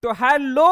तो hello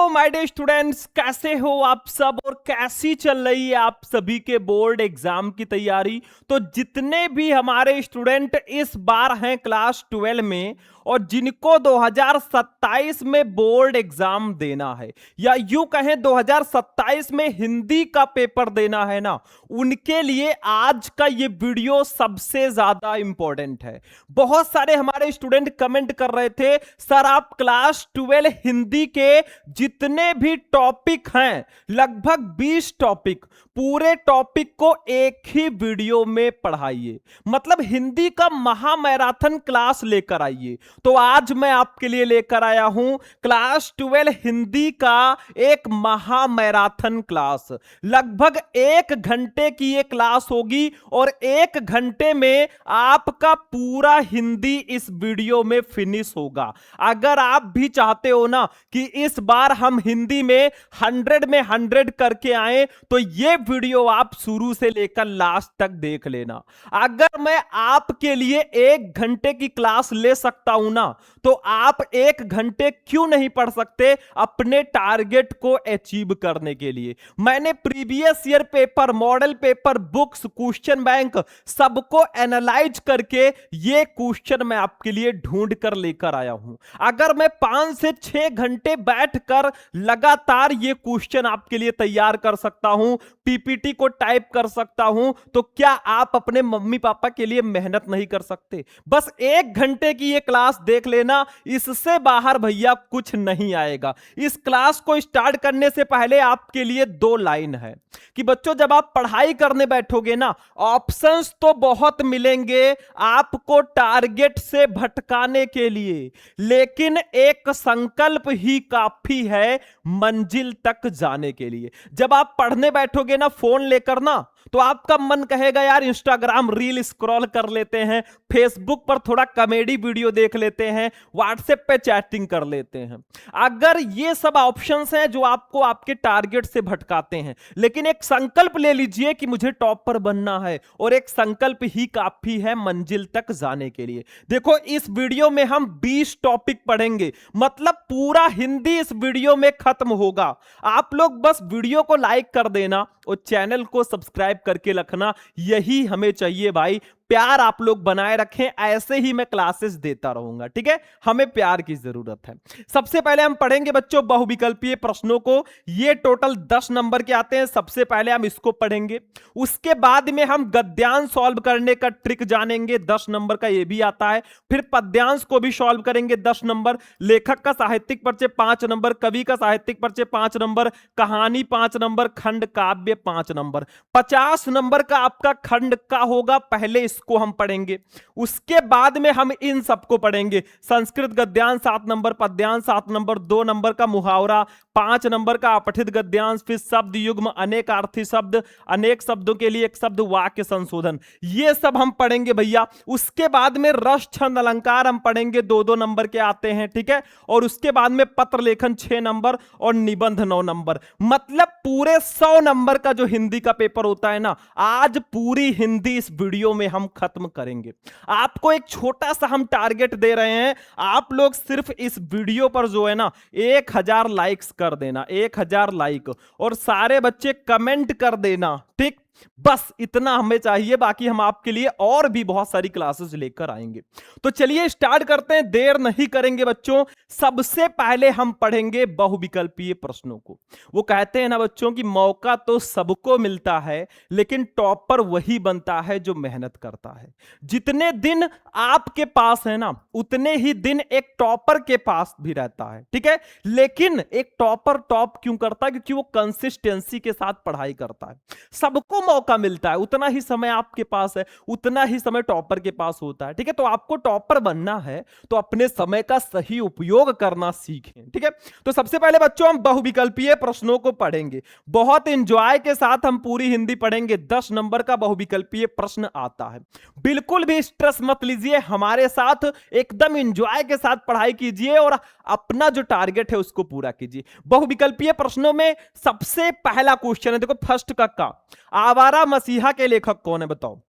my dear students, कैसे हो आप सब और कैसी चल रही है आप सभी के बोर्ड एग्जाम की तैयारी। तो जितने भी हमारे स्टूडेंट इस बार हैं क्लास 12 में और जिनको 2027 में बोर्ड एग्जाम देना है या यूं कहें 2027 में हिंदी का पेपर देना है ना, उनके लिए आज का ये वीडियो सबसे ज्यादा इंपॉर्टेंट है। बहुत सारे हमारे स्टूडेंट कमेंट कर रहे थे, सर आप क्लास 12 हिंदी के जितने भी टॉपिक हैं, लगभग 20 टॉपिक, पूरे टॉपिक को एक ही वीडियो में पढ़ाइए, मतलब हिंदी का महामैराथन क्लास लेकर आइए। तो आज मैं आपके लिए लेकर आया हूं क्लास 12 हिंदी का एक महामैराथन क्लास। लगभग 1 घंटे की ये क्लास होगी और 1 घंटे में आपका पूरा हिंदी इस वीडियो में फिनिश होगा। अगर आप भी चाहते हो ना कि इस बार हम हिंदी में 100 में 100 करके आए, तो ये वीडियो आप शुरू से लेकर लास्ट तक देख लेना। अगर मैं आपके लिए 1 घंटे की क्लास ले सकता हूं ना, तो आप 1 घंटे क्यों नहीं पढ़ सकते अपने टारगेट को अचीव करने के लिए। मैंने previous year paper, model paper, books, question bank सबको एनालाइज करके ये क्वेश्चन मैं आपके लिए ढूंढ कर लेकर आया हूं। अगर मैं 5 से 6 घंटे बैठकर लगातार ये क्वेश्चन आपके लिए तैयार कर सकता हूं, पीपीटी को टाइप कर सकता हूं, तो क्या आप अपने मम्मी पापा के लिए मेहनत नहीं कर सकते? बस 1 घंटे की ये क्लास देख लेना, इससे बाहर भैया कुछ नहीं आएगा। इस क्लास को स्टार्ट करने से पहले आपके लिए 2 लाइन है कि बच्चों जब आप पढ़ाई करने बैठोगे ना, ऑप्शंस तो बहुत मिलेंगे आपको टारगेट से भटकाने के लिए, लेकिन एक संकल्प ही काफी है मंजिल तक जाने के लिए। जब आप पढ़ने बैठोगे ना फोन लेकर ना, तो आपका मन कहेगा यार इंस्टाग्राम रील स्क्रॉल कर लेते हैं, फेसबुक पर थोड़ा कॉमेडी वीडियो देख लेते हैं, व्हाट्सएप पे चैटिंग कर लेते हैं। अगर ये सब ऑप्शंस हैं जो आपको आपके टारगेट से भटकाते हैं, लेकिन एक संकल्प ले लीजिए कि मुझे टॉपर बनना है, और एक संकल्प ही काफी है मंजिल तक जाने के लिए। देखो इस वीडियो में हम 20 टॉपिक पढ़ेंगे, मतलब पूरा हिंदी इस वीडियो में खत्म होगा। आप लोग बस वीडियो को लाइक कर देना और चैनल को सब्सक्राइब करके रखना, यही हमें चाहिए भाई। प्यार आप लोग बनाए रखें, ऐसे ही मैं क्लासेस देता रहूंगा, ठीक है? हमें प्यार की जरूरत है। सबसे पहले हम पढ़ेंगे बच्चों बहुविकल्पीय प्रश्नों को। ये टोटल 10 नंबर के आते हैं। सबसे पहले हम इसको पढ़ेंगे, उसके बाद में हम गद्यांश सॉल्व करने का ट्रिक जानेंगे, 10 नंबर का ये भी आता है। फिर पद्यांश को भी सॉल्व करेंगे, 10 नंबर। लेखक का साहित्यिक परिचय 5 नंबर, कवि का साहित्यिक परिचय 5 नंबर, कहानी 5 नंबर, खंड काव्य 5 नंबर। 50 नंबर का आपका खंड का होगा, पहले को हम पढ़ेंगे, उसके बाद में हम इन सबको पढ़ेंगे। संस्कृत गद्यांश 7 नंबर, पद्यांश 7 नंबर, 2 नंबर का मुहावरा, 5 नंबर का अपठित गद्यांश, फिर शब्द युग्म, अनेकार्थी शब्द, अनेक शब्दों के लिए एक शब्द, वाक्य संशोधन, ये सब हम पढ़ेंगे भैया। उसके बाद में रस छंद अलंकार हम पढ़ेंगे, 2-2 नंबर के आते हैं, ठीक है? और उसके बाद में पत्र लेखन 6 नंबर और निबंध 9 नंबर। मतलब पूरे 100 नंबर का जो हिंदी का पेपर होता है ना, आज पूरी हिंदी इस वीडियो में हम खत्म करेंगे। आपको एक छोटा सा हम टारगेट दे रहे हैं, आप लोग सिर्फ इस वीडियो पर जो है ना 1000 लाइक्स कर देना, 1000 लाइक, और सारे बच्चे कमेंट कर देना, ठीक? बस इतना हमें चाहिए, बाकी हम आपके लिए और भी बहुत सारी क्लासेस लेकर आएंगे। तो चलिए स्टार्ट करते हैं, देर नहीं करेंगे बच्चों। सबसे पहले हम पढ़ेंगे बहुविकल्पीय प्रश्नों को। वो कहते हैं ना बच्चों कि मौका तो सबको मिलता है, लेकिन टॉपर वही बनता है जो मेहनत करता है। जितने दिन आपके पास है ना, उतने ही दिन एक टॉपर के पास भी रहता है, ठीक है? लेकिन एक टॉपर टॉप क्यों करता है? क्योंकि वो कंसिस्टेंसी के साथ पढ़ाई करता है। सबको मौका मिलता है, उतना ही समय आपके पास है, उतना ही समय टॉपर के पास होता है, ठीक है? तो आपको टॉपर बनना है तो अपने समय का सही उपयोग करना सीखें, ठीक है? तो सबसे पहले बच्चों हम बहुविकल्पीय प्रश्नों को पढ़ेंगे, बहुत एंजॉय के साथ हम पूरी हिंदी पढ़ेंगे। 10 नंबर का बहुविकल्पीय प्रश्न आता है, बिल्कुल भी स्ट्रेस मत लीजिए, हमारे साथ एकदम एंजॉय के साथ पढ़ाई कीजिए और अपना जो टारगेट है उसको पूरा कीजिए। बहुविकल्पीय प्रश्नों में सबसे पहला क्वेश्चन है, देखो फर्स्ट का आवारा मसीहा के लेखक कौन है बताओ?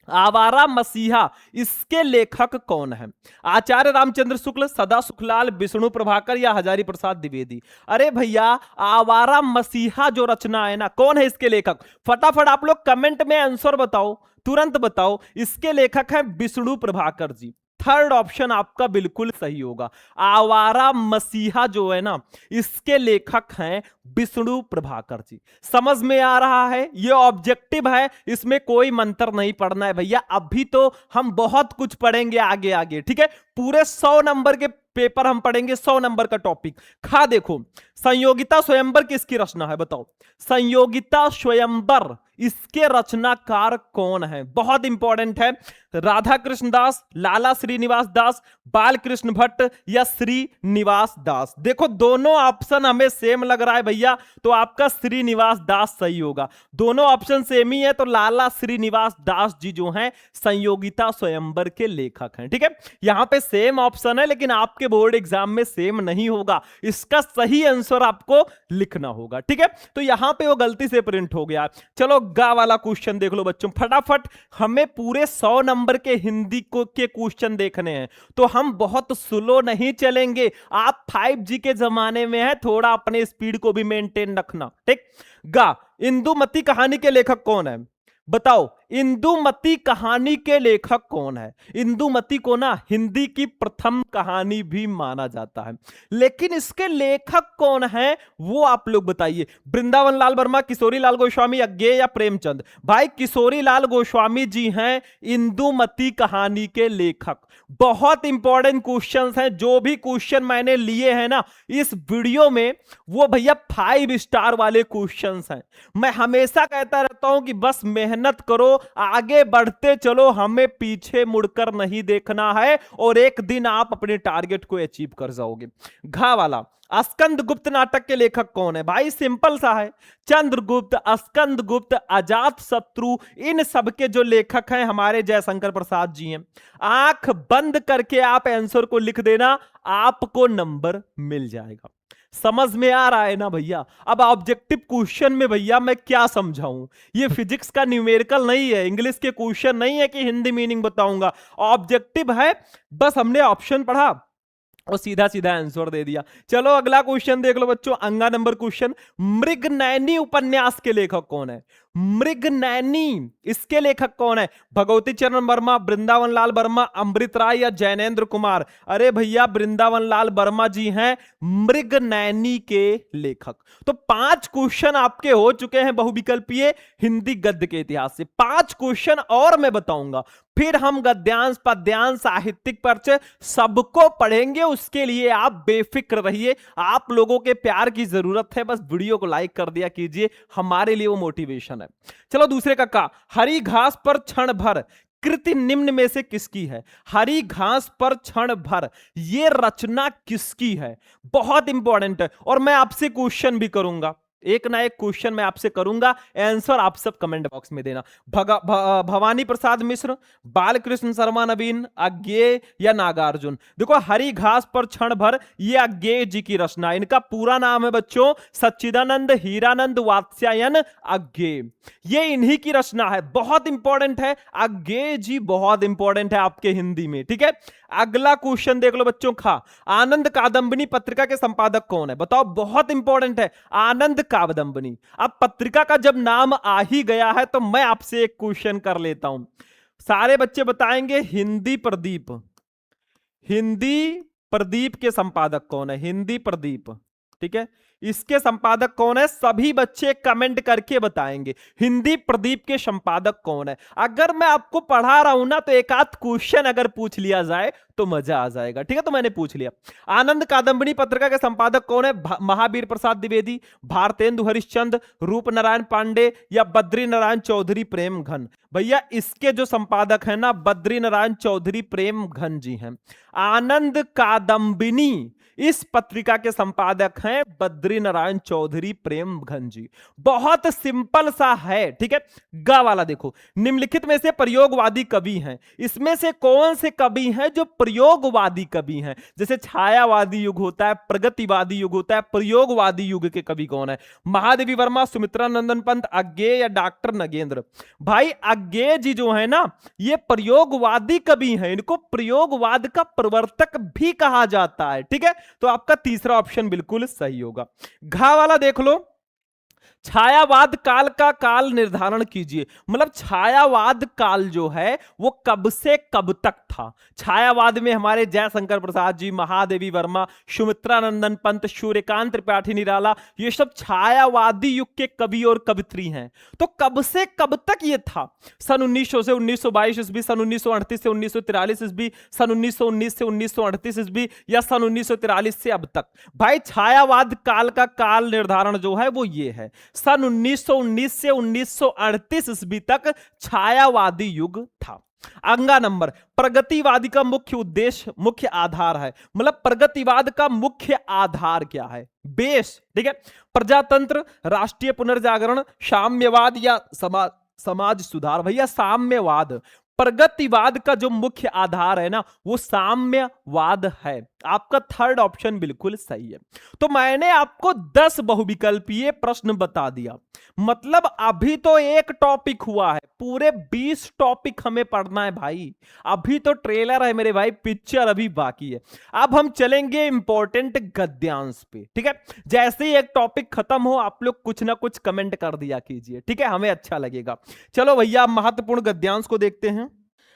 आवारा मसीहा, इसके लेखक कौन है? आचार्य रामचंद्र शुक्ल, सदा सुखलाल, विष्णु प्रभाकर या हजारी प्रसाद द्विवेदी? अरे भैया, आवारा मसीहा जो रचना है ना, कौन है इसके लेखक? फटाफट आप लोग कमेंट में आंसर बताओ, तुरंत बताओ। इसके लेखक हैं विष्णु प्रभाकर जी। थर्ड ऑप्शन आपका बिल्कुल सही होगा। आवारा मसीहा जो है ना, इसके लेखक हैं विष्णु प्रभाकर जी। समझ में आ रहा है? ये ऑब्जेक्टिव है, इसमें कोई मंत्र नहीं पढ़ना है भैया। अभी तो हम बहुत कुछ पढ़ेंगे आगे आगे, ठीक है। पूरे 100 नंबर के पेपर हम पढ़ेंगे, 100 नंबर का टॉपिक। देखो, संयोगिता स्वयंवर किसकी रचना है? बताओ, संयोगिता स्वयंवर इसके रचनाकार कौन है? बहुत इंपॉर्टेंट है। राधा कृष्ण दास, लाला श्रीनिवास दास, बालकृष्ण भट्ट या श्रीनिवास दास? देखो, दोनों ऑप्शन हमें सेम लग रहा है भैया, तो आपका श्रीनिवास दास सही होगा। दोनों ऑप्शन सेम ही है, तो लाला श्रीनिवास दास जी जो हैं संयोगिता स्वयंवर के लेखक हैं, ठीक है। यहां पे सेम ऑप्शन है, लेकिन आपके बोर्ड एग्जाम में सेम नहीं होगा। इसका सही आंसर आपको लिखना होगा, ठीक है। तो यहां पे वो गलती से प्रिंट हो गया। चलो गा वाला क्वेश्चन देख लो बच्चों फटाफट। हमें पूरे 100 नंबर के हिंदी के क्वेश्चन देखने हैं, तो हम बहुत स्लो नहीं चलेंगे। आप 5G के जमाने में है, थोड़ा अपने स्पीड को भी मेंटेन रखना, ठीक। गा, इंदुमती कहानी के लेखक कौन है? बताओ, इंदुमती कहानी के लेखक कौन है? इंदुमती को ना हिंदी की प्रथम कहानी भी माना जाता है, लेकिन इसके लेखक कौन है वो आप लोग बताइए। वृंदावन लाल वर्मा, किशोरी लाल गोस्वामी, अज्ञेय या प्रेमचंद? भाई, किशोरी लाल गोस्वामी जी हैं इंदुमती कहानी के लेखक। बहुत इंपॉर्टेंट क्वेश्चंस हैं, जो भी क्वेश्चन मैंने लिए हैं ना इस वीडियो में, वो भैया 5 स्टार वाले क्वेश्चंस हैं। मैं हमेशा कहता रहता हूं कि बस मेहनत करो, आगे बढ़ते चलो, हमें पीछे मुड़कर नहीं देखना है, और एक दिन आप अपने टारगेट को अचीव कर जाओगे। घा वाला, स्कंद गुप्त नाटक के लेखक कौन है? भाई सिंपल सा है, चंद्रगुप्त, स्कंद गुप्त, अजात शत्रु, इन सब के जो लेखक हैं हमारे जयशंकर प्रसाद जी हैं। आंख बंद करके आप आंसर को लिख देना, आपको नंबर मिल जाएगा। समझ में आ रहा है ना भैया? अब ऑब्जेक्टिव क्वेश्चन में भैया मैं क्या समझाऊं? ये फिजिक्स का न्यूमेरिकल नहीं है, इंग्लिश के क्वेश्चन नहीं है कि हिंदी मीनिंग बताऊंगा। ऑब्जेक्टिव है, बस हमने ऑप्शन पढ़ा और सीधा सीधा आंसर दे दिया। चलो अगला क्वेश्चन देख लो बच्चों, अंगा नंबर क्वेश्चन। मृगनयनी उपन्यास के लेखक कौन है? मृगनयनी इसके लेखक कौन है? भगवती चरण वर्मा, वृंदावन लाल वर्मा, अमृत राय या जैनेन्द्र कुमार? अरे भैया, वृंदावन लाल वर्मा जी हैं मृगनयनी के लेखक। तो 5 क्वेश्चन आपके हो चुके हैं बहुविकल्पीय हिंदी गद्य के इतिहास से। 5 क्वेश्चन और मैं बताऊंगा, फिर हम गद्यांश, पद्यांश, साहित्यिक परिचय सबको पढ़ेंगे। उसके लिए आप बेफिक्र रहिए, आप लोगों के प्यार की जरूरत है, बस वीडियो को लाइक कर दिया कीजिए, हमारे लिए वो मोटिवेशन है। चलो दूसरे का हरी घास पर क्षण भर कृति निम्न में से किसकी है? हरी घास पर क्षण भर, ये रचना किसकी है? बहुत इंपॉर्टेंट है, और मैं आपसे क्वेश्चन भी करूंगा, एक ना एक क्वेश्चन मैं आपसे करूंगा, आंसर आप सब कमेंट बॉक्स में देना। भवानी प्रसाद मिश्र, बालकृष्ण शर्मा नवीन, अज्ञेय या नागार्जुन? देखो, हरी घास पर क्षण भर, ये अज्ञेय जी की रचना है। इनका पूरा नाम है बच्चों सच्चिदानंद हीरानंद वात्स्यायन अज्ञेय। ये इन्हीं की रचना है, बहुत इंपॉर्टेंट है। अज्ञेय जी बहुत इंपॉर्टेंट है आपके हिंदी में, ठीक है। अगला क्वेश्चन देख लो बच्चों, आनंद कादंबनी पत्रिका के संपादक कौन है? बताओ, बहुत इंपॉर्टेंट है, आनंद कादंबनी। अब पत्रिका का जब नाम आ ही गया है, तो मैं आपसे एक क्वेश्चन कर लेता हूं, सारे बच्चे बताएंगे। हिंदी प्रदीप, हिंदी प्रदीप के संपादक कौन है? हिंदी प्रदीप, ठीक है, इसके संपादक कौन है? सभी बच्चे कमेंट करके बताएंगे हिंदी प्रदीप के संपादक कौन है। अगर मैं आपको पढ़ा रहा हूं ना, तो एक आध क्वेश्चन अगर पूछ लिया जाए तो मजा आ जाएगा, ठीक है। तो मैंने पूछ लिया, आनंद कादंबनी पत्रिका के संपादक कौन है? महावीर प्रसाद द्विवेदी, भारतेंदु हरिश्चंद्र, रूप नारायण पांडे या बद्री नारायण चौधरी प्रेम घन? भैया, इसके जो संपादक है ना, बद्री नारायण चौधरी प्रेम घन जी हैं। आनंद कादंबनी इस पत्रिका के संपादक हैं बद्री नारायण चौधरी प्रेमघन जी। बहुत सिंपल सा है, ठीक है। ग वाला देखो, निम्नलिखित में से प्रयोगवादी कवि हैं, इसमें से कौन से कवि हैं जो प्रयोगवादी कवि हैं? जैसे छायावादी युग होता है, प्रगतिवादी युग होता है, प्रयोगवादी युग के कवि कौन है? महादेवी वर्मा, सुमित्रा नंदन पंत, अज्ञेय या डॉक्टर नगेंद्र? भाई अज्ञेय जी जो है ना, ये प्रयोगवादी कवि हैं, इनको प्रयोगवाद का प्रवर्तक भी कहा जाता है, ठीक है। तो आपका तीसरा ऑप्शन बिल्कुल सही होगा। घा वाला देख लो, छायावाद काल का काल निर्धारण कीजिए। मतलब छायावाद काल जो है वो कब से कब तक था? छायावाद में हमारे जयशंकर प्रसाद जी, महादेवी वर्मा, सुमित्रा नंदन पंत, सूर्यकांत त्रिपाठी निराला, ये सब छायावादी युग के कवि और कवित्री हैं। तो कब से कब तक ये था? सन 1900 से 1922 ईस्वी, सन 1938 से 1943 ईस्वी, सन 1919 से 1938 ईस्वी, या सन 1943 से अब तक? भाई छायावाद काल का काल निर्धारण जो है वो ये है, सन 1919 से 1938 ईस्वी तक छायावादी युग था। अगला नंबर, प्रगतिवादी का मुख्य उद्देश्य, मुख्य आधार है। मतलब प्रगतिवाद का मुख्य आधार क्या है? बेस, ठीक है। प्रजातंत्र, राष्ट्रीय पुनर्जागरण, साम्यवाद या समाज सुधार? भैया साम्यवाद। प्रगतिवाद का जो मुख्य आधार है ना वो साम्यवाद है। आपका थर्ड ऑप्शन बिल्कुल सही है। तो मैंने आपको 10 बहुविकल्पीय प्रश्न बता दिया। मतलब अभी तो एक टॉपिक हुआ है, पूरे 20 टॉपिक हमें पढ़ना है भाई। अभी तो ट्रेलर है मेरे भाई, पिक्चर अभी बाकी है। अब हम चलेंगे इंपॉर्टेंट गद्यांश पे, ठीक है। जैसे ही एक टॉपिक खत्म हो आप लोग कुछ ना कुछ कमेंट कर दिया कीजिए, ठीक है, हमें अच्छा लगेगा। चलो भैया महत्वपूर्ण गद्यांश को देखते हैं।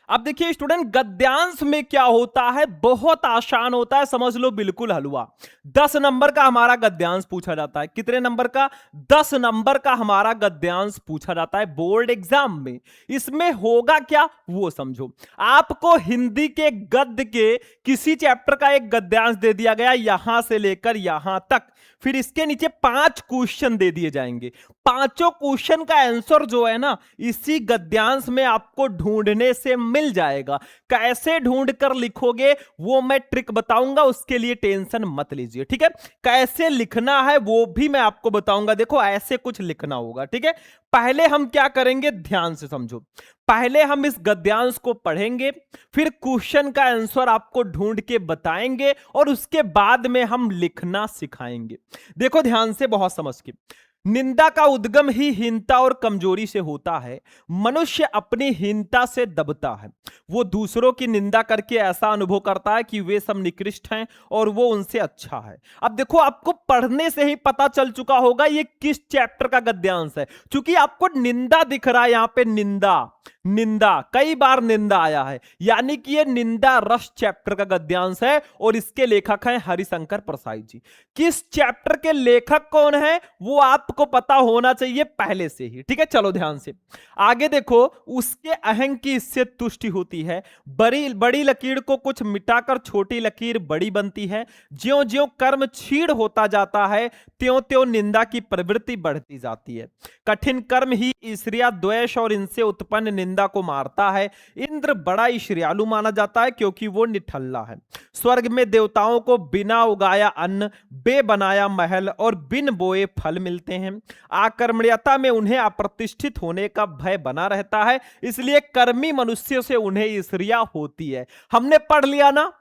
अब देखिए स्टूडेंट, गद्यांश में क्या होता है, बहुत आसान होता है, समझ लो बिल्कुल हलवा। 10 नंबर का हमारा गद्यांश पूछा जाता है। कितने नंबर का? 10 नंबर का हमारा गद्यांश पूछा जाता है बोर्ड एग्जाम में। इसमें होगा क्या वो समझो। आपको हिंदी के गद्य के किसी चैप्टर का एक गद्यांश दे दिया गया यहां से लेकर यहां तक, फिर इसके नीचे 5 क्वेश्चन दे दिए जाएंगे। पांचों क्वेश्चन का आंसर जो है ना इसी गद्यांश में आपको ढूंढने से मिल जाएगा। कैसे ढूंढ कर लिखोगे वो मैं ट्रिक बताऊंगा, उसके लिए टेंशन मत लीजिए, ठीक है। कैसे लिखना है वो भी मैं आपको बताऊंगा। देखो ऐसे कुछ लिखना होगा, ठीक है। पहले हम क्या करेंगे, ध्यान से समझो। पहले हम इस गद्यांश को पढ़ेंगे, फिर क्वेश्चन का आंसर आपको ढूंढ के बताएंगे और उसके बाद में हम लिखना सिखाएंगे। देखो ध्यान से, बहुत समझ के। निंदा का उद्गम ही हीनता और कमजोरी से होता है। मनुष्य अपनी हीनता से दबता है। वो दूसरों की निंदा करके ऐसा अनुभव करता है कि वे सब निकृष्ट हैं और वो उनसे अच्छा है। अब देखो आपको पढ़ने से ही पता चल चुका होगा ये किस चैप्टर का गद्यांश है, क्योंकि आपको निंदा दिख रहा है यहां पे। निंदा, निंदा, कई बार निंदा आया है, यानी कि ये निंदा रस चैप्टर का गद्यांश है और इसके लेखक हैं हरिशंकर प्रसाद जी। किस चैप्टर के लेखक कौन है वो आपको पता होना चाहिए पहले से ही, ठीक है। चलो ध्यान से आगे देखो। उसके अहंग की इससे तुष्टि होती है। बड़ी लकीर को कुछ मिटाकर छोटी लकीर बड़ी बनती है। ज्यों ज्यों कर्म क्षीण होता जाता है त्यों त्यों निंदा की प्रवृत्ति बढ़ती जाती है। कठिन कर्म ही ईर्ष्या, द्वेष और इनसे उत्पन्न निंदा को मारता है। इंद्र बड़ा ईर्ष्यालु माना जाता है क्योंकि वो निठल्ला है। स्वर्ग में देवताओं को बिना उगाया अन्न, बे बनाया महल और बिन बोए फल मिलते हैं। आकर्मण्यता में उन्हें अप्रतिष्ठित होने का भय बना रहता है, इसलिए कर्मी मनुष्यों से उन्हें ईर्ष्या होती है। हमने पढ़ लिया ना,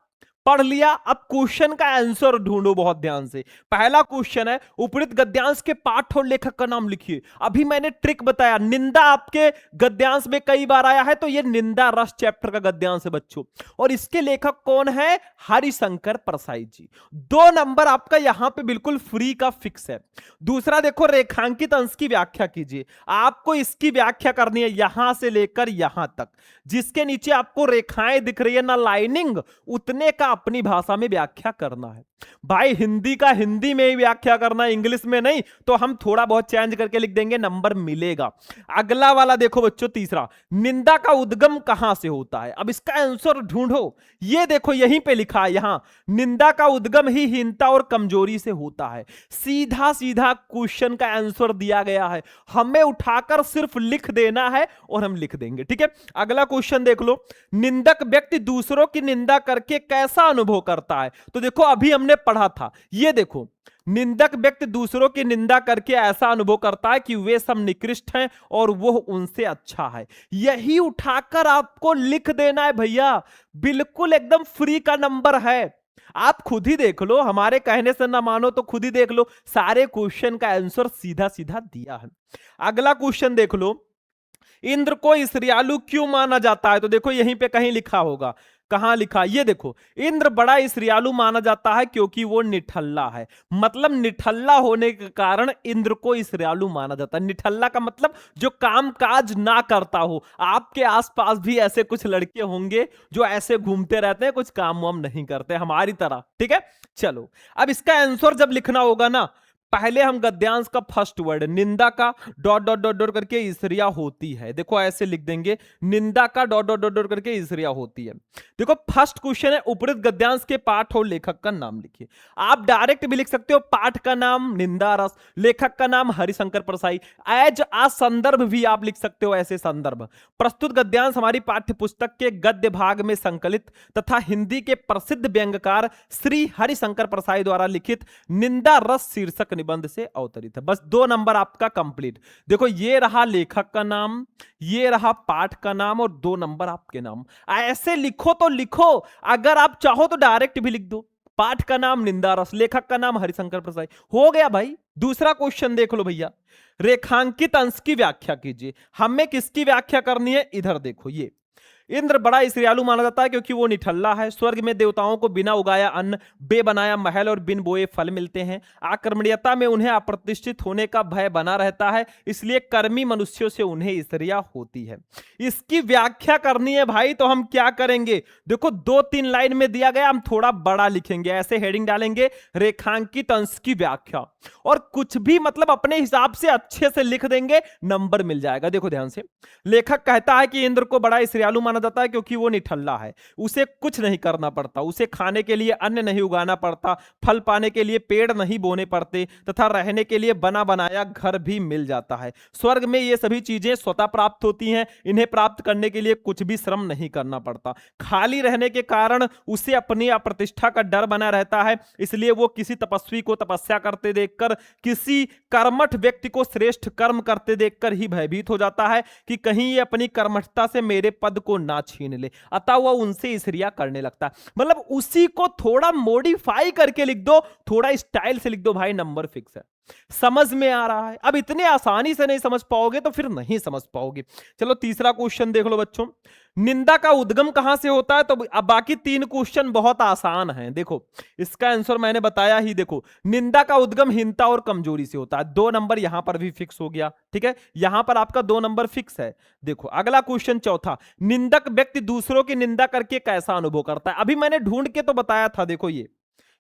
पढ़ लिया। अब क्वेश्चन का आंसर ढूंढो बहुत ध्यान से। पहला क्वेश्चन है, उपरोक्त गद्यांश के पाठ और लेखक का नाम लिखिए। अभी मैंने ट्रिक बताया, निंदा आपके गद्यांश में कई बार आया है, तो ये निंदा रस चैप्टर का गद्यांश है बच्चों। और इसके लेखक कौन है? हरिशंकर प्रसाद जी। 2 नंबर आपका यहां पे बिल्कुल फ्री का फिक्स है। दूसरा देखो, रेखांकित अंश की व्याख्या कीजिए। आपको इसकी व्याख्या करनी है यहां से लेकर यहां तक। जिसके नीचे आपको रेखाएं दिख रही है ना, लाइनिंग, उतने का अपनी भाषा में व्याख्या करना है। भाई हिंदी का हिंदी में ही व्याख्या करना है, इंग्लिश में नहीं। तो हम थोड़ा बहुत चेंज करके लिख देंगे, नंबर मिलेगा। अगला वाला देखो बच्चों, तीसरा, निंदा का उद्गम कहां से होता है? अब इसका आंसर ढूंढो। ये देखो यहीं पे लिखा है, यहां निंदा का उद्गम ही हीनता और कमजोरी से होता है। सीधा सीधा क्वेश्चन का आंसर दिया गया है, हमें उठाकर सिर्फ लिख देना है और हम लिख देंगे, ठीक है। अगला क्वेश्चन देख लो। निंदक व्यक्ति दूसरों की निंदा करके कैसा कैसा अनुभव करता है? तो देखो अभी हमने पढ़ा था, ये देखो, निंदक व्यक्ति दूसरों की निंदा करके ऐसा अनुभव करता है कि वे सब निकृष्ट हैं और वो उनसे अच्छा है। यही उठाकर आपको लिख देना है भैया, बिल्कुल एकदम फ्री का नंबर है। आप खुद ही देख लो, हमारे कहने से ना मानो तो खुद ही देख लो, सारे क्वेश्चन का आंसर सीधा सीधा दिया है। अगला क्वेश्चन देख लो, इंद्र को ईसरियालु क्यों माना जाता है? तो देखो यहीं पे कहीं लिखा होगा, कहां लिखा, ये देखो, इंद्र बड़ा ईसरियालु माना जाता है क्योंकि वो निठल्ला है। मतलब निठल्ला होने के कारण इंद्र को ईसरियालु माना जाता है। निठल्ला का मतलब जो काम काज ना करता हो। आपके आसपास भी ऐसे कुछ लड़के होंगे जो ऐसे घूमते रहते हैं, कुछ काम वाम नहीं करते हमारी तरह, ठीक है। चलो अब इसका आंसर जब लिखना होगा ना, पहले हम गद्यांश का फर्स्ट वर्ड निंदा का डॉट डॉट डॉट डॉट करके ईसरिया होती है, देखो ऐसे लिख देंगे, निंदा का डॉट डॉट डॉट डॉट करके ईसरिया होती है। देखो फर्स्ट क्वेश्चन है, उपरोक्त गद्यांश के पाठ और लेखक का नाम लिखिए। आप डायरेक्ट भी लिख सकते हो, पाठ का नाम निंदा रस, लेखक का नाम हरिशंकर परसाई, एज आ संदर्भ भी आप लिख सकते हो, ऐसे संदर्भ। प्रस्तुत गद्यांश हमारी पाठ्य पुस्तक के गद्य भाग में संकलित तथा हिंदी के प्रसिद्ध व्यंग्यकार श्री हरिशंकर परसाई द्वारा लिखित निंदा रस शीर्षक निबंध से अवतरित है। बस 2 नंबर आपका कंप्लीट। देखो ये रहा लेखक का नाम, ये रहा पाठ का नाम और 2 नंबर आपके नाम। ऐसे लिखो तो लिखो, अगर आप चाहो तो डायरेक्ट भी लिख दो, पाठ का नाम निंदा रस, लेखक का नाम हरिशंकर प्रसाई, हो गया भाई। दूसरा क्वेश्चन देख लो भैया, रेखांकित अंश की व्याख्या कीजिए। हमें किसकी व्याख्या करनी है? इधर देखो, ये इंद्र बड़ा ईसरियालु माना जाता है क्योंकि वो निठल्ला है। स्वर्ग में देवताओं को बिना उगाया अन्न, बे बनाया महल और बिन बोए फल मिलते हैं। आक्रमणीयता में उन्हें अप्रतिष्ठित होने का भय बना रहता है, इसलिए कर्मी मनुष्यों से उन्हें ईसरिया होती है। इसकी व्याख्या करनी है भाई, तो हम क्या करेंगे? देखो 2-3 लाइन में दिया गया, हम थोड़ा बड़ा लिखेंगे, ऐसे हेडिंग डालेंगे, रेखांकित अंश की व्याख्या, और कुछ भी मतलब अपने हिसाब से अच्छे से लिख देंगे, नंबर मिल जाएगा। देखो ध्यान से, लेखक कहता है कि इंद्र को बड़ा ईसरियालु माना जाता है क्योंकि वो निठल्ला है, उसे कुछ नहीं करना पड़ता, उसे खाने के लिए अन्न नहीं उगाना पड़ता, फल पाने के लिए पेड़ नहीं बोने पड़ते तथा रहने के लिए बना बनाया घर भी मिल जाता है। स्वर्ग में ये सभी चीजें स्वतः प्राप्त होती हैं, इन्हें प्राप्त करने के लिए कुछ भी श्रम नहीं करना पड़ता। खाली रहने के कारण उसे अपनी अप्रतिष्ठा का डर बना रहता है, इसलिए वो किसी तपस्वी को तपस्या करते देखकर, किसी कर्मठ व्यक्ति को श्रेष्ठ कर्म करते देखकर ही भयभीत हो जाता है कि कहीं ये अपनी कर्मठता से मेरे पद को ना छीन ले, अतः वह उनसे ईर्ष्या करने लगता है। मतलब उसी को थोड़ा मॉडिफाई करके लिख दो, थोड़ा स्टाइल से लिख दो भाई, नंबर फिक्स है। समझ में आ रहा है? अब इतने आसानी से नहीं समझ पाओगे तो फिर नहीं समझ पाओगे। चलो तीसरा क्वेश्चन देख लो बच्चों, निंदा का उद्गम कहां से होता है? तो अब बाकी 3 क्वेश्चन बहुत आसान हैं। देखो इसका आंसर मैंने बताया ही, देखो निंदा का उद्गम हीनता और कमजोरी से होता है। 2 नंबर यहां पर भी फिक्स हो गया, ठीक है, यहां पर आपका 2 नंबर फिक्स है। देखो अगला क्वेश्चन चौथा, निंदक व्यक्ति दूसरों की निंदा करके कैसा अनुभव करता है? अभी मैंने ढूंढ के तो बताया था, देखो ये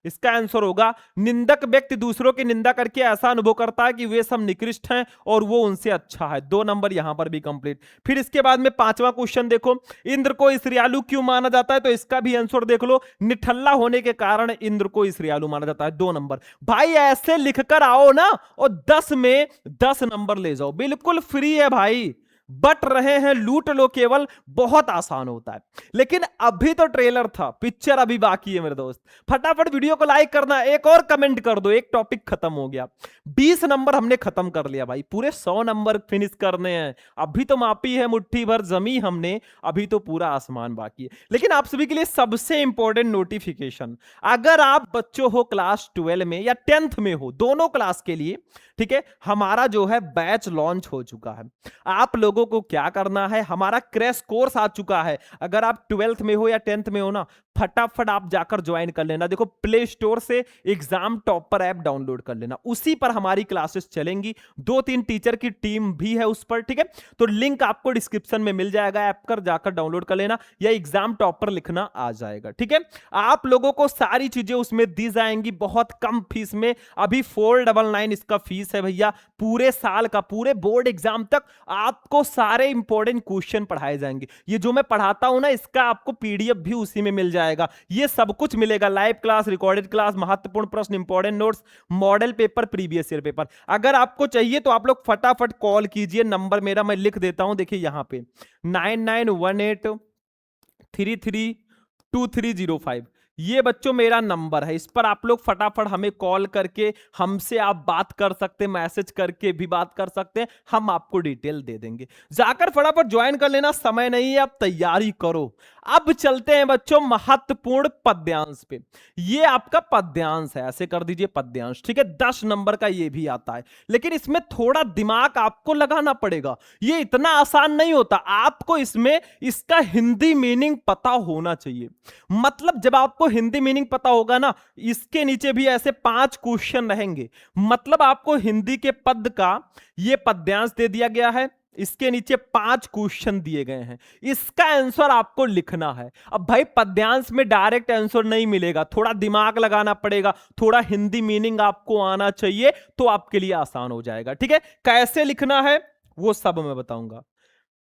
इसका आंसर होगा, निंदक व्यक्ति दूसरों की निंदा करके ऐसा अनुभव करता है कि वे सब निकृष्ट हैं और वो उनसे अच्छा है। 2 नंबर यहां पर भी कंप्लीट। फिर इसके बाद में 5वां क्वेश्चन देखो, इंद्र को ईसरियालु क्यों माना जाता है? तो इसका भी आंसर देख लो, निठल्ला होने के कारण इंद्र को ईसरियालु माना जाता है। 2 नंबर। भाई ऐसे लिखकर आओ ना और 10 में 10 नंबर ले जाओ, बिल्कुल फ्री है भाई, बट रहे हैं लूट लो केवल, बहुत आसान होता है। लेकिन अभी तो ट्रेलर था, पिक्चर अभी बाकी है मेरे दोस्त। फटाफट वीडियो को लाइक करना, एक और कमेंट कर दो, एक टॉपिक खत्म हो गया। 20 नंबर हमने खत्म कर लिया भाई, पूरे 100 नंबर फिनिश करने हैं। अभी तो मापी है मुट्ठी भर जमी हमने, अभी तो पूरा आसमान बाकी है। लेकिन आप सभी के लिए सबसे इंपॉर्टेंट नोटिफिकेशन, अगर आप बच्चों हो क्लास 12 में या 10th में हो, दोनों क्लास के लिए, ठीक है, हमारा जो है बैच लॉन्च हो चुका है। आप लोगों को क्या करना है, हमारा क्रैश कोर्स आ चुका है। अगर आप 12th में हो या 10th में हो ना, फटाफट आप जाकर ज्वाइन कर लेना। देखो प्ले स्टोर से एग्जाम टॉपर ऐप डाउनलोड कर लेना, उसी पर हमारी क्लासेस चलेंगी। 2-3 टीचर की टीम भी है उस पर, ठीक है। तो लिंक आपको डिस्क्रिप्शन में मिल जाएगा, ऐप कर जाकर डाउनलोड कर लेना, या एग्जाम टॉपर लिखना आ जाएगा, ठीक है। आप लोगों को सारी चीजें उसमें दी जाएंगी बहुत कम फीस में। अभी 499 इसका फीस है भैया, पूरे साल का, पूरे बोर्ड एग्जाम तक आपको सारे इंपॉर्टेंट क्वेश्चन पढ़ाए जाएंगे। ये जो मैं पढ़ाता हूं ना, इसका आपको पीडीएफ भी उसी में मिल जाएगा। ये सब कुछ मिलेगा, लाइव क्लास, रिकॉर्डेड क्लास, महत्वपूर्ण प्रश्न, important notes, model paper, previous year paper. अगर आपको चाहिए तो आप लोग फटाफट कॉल कीजिए, नंबर मेरा मैं लिख देता हूं, देखिए यहां पे 9918332305। ये बच्चों मेरा नंबर है, इस पर आप लोग फटाफट हमें कॉल करके हमसे आप बात कर सकते हैं, मैसेज करके भी बात कर सकते हैं, हम आपको डिटेल दे देंगे। जाकर फटाफट ज्वाइन कर लेना, समय नहीं है, अब तैयारी करो। अब चलते हैं बच्चों महत्वपूर्ण पद्यांश पे। ये आपका पद्यांश है, ऐसे कर दीजिए पद्यांश, ठीक है। 10 नंबर का ये भी आता है, लेकिन इसमें थोड़ा दिमाग आपको लगाना पड़ेगा, ये इतना आसान नहीं होता। आपको इसमें इसका हिंदी मीनिंग पता होना चाहिए। मतलब जब आपको हिंदी मीनिंग पता होगा ना, इसके नीचे भी ऐसे 5 क्वेश्चन रहेंगे। मतलब आपको हिंदी के पद का ये पद्यांश दे दिया गया है, इसके नीचे 5 क्वेश्चन दिए गए हैं, इसका आंसर आपको लिखना है। अब भाई पद्यांश में डायरेक्ट आंसर नहीं मिलेगा, थोड़ा दिमाग लगाना पड़ेगा, थोड़ा हिंदी मीनिंग आपको आना चाहिए, तो आपके लिए आसान हो जाएगा, ठीक है। कैसे लिखना है वो सब मैं बताऊंगा,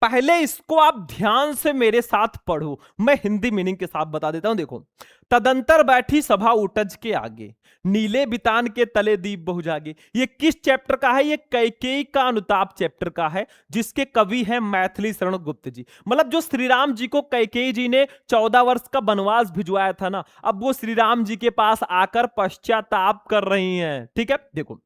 पहले इसको आप ध्यान से मेरे साथ पढ़ो, मैं हिंदी मीनिंग के साथ बता देता हूं। देखो, तदंतर बैठी सभा उटज के आगे, नीले बितान के तले दीप बहु जागे। ये किस चैप्टर का है? ये कैकेयी का अनुताप चैप्टर का है, जिसके कवि हैं मैथिली शरण गुप्त जी। मतलब जो श्री राम जी को कैकेयी जी ने 14 वर्ष का वनवास भिजवाया था ना, अब वो श्री राम जी के पास आकर पश्चाताप कर रही हैं, ठीक है। देखो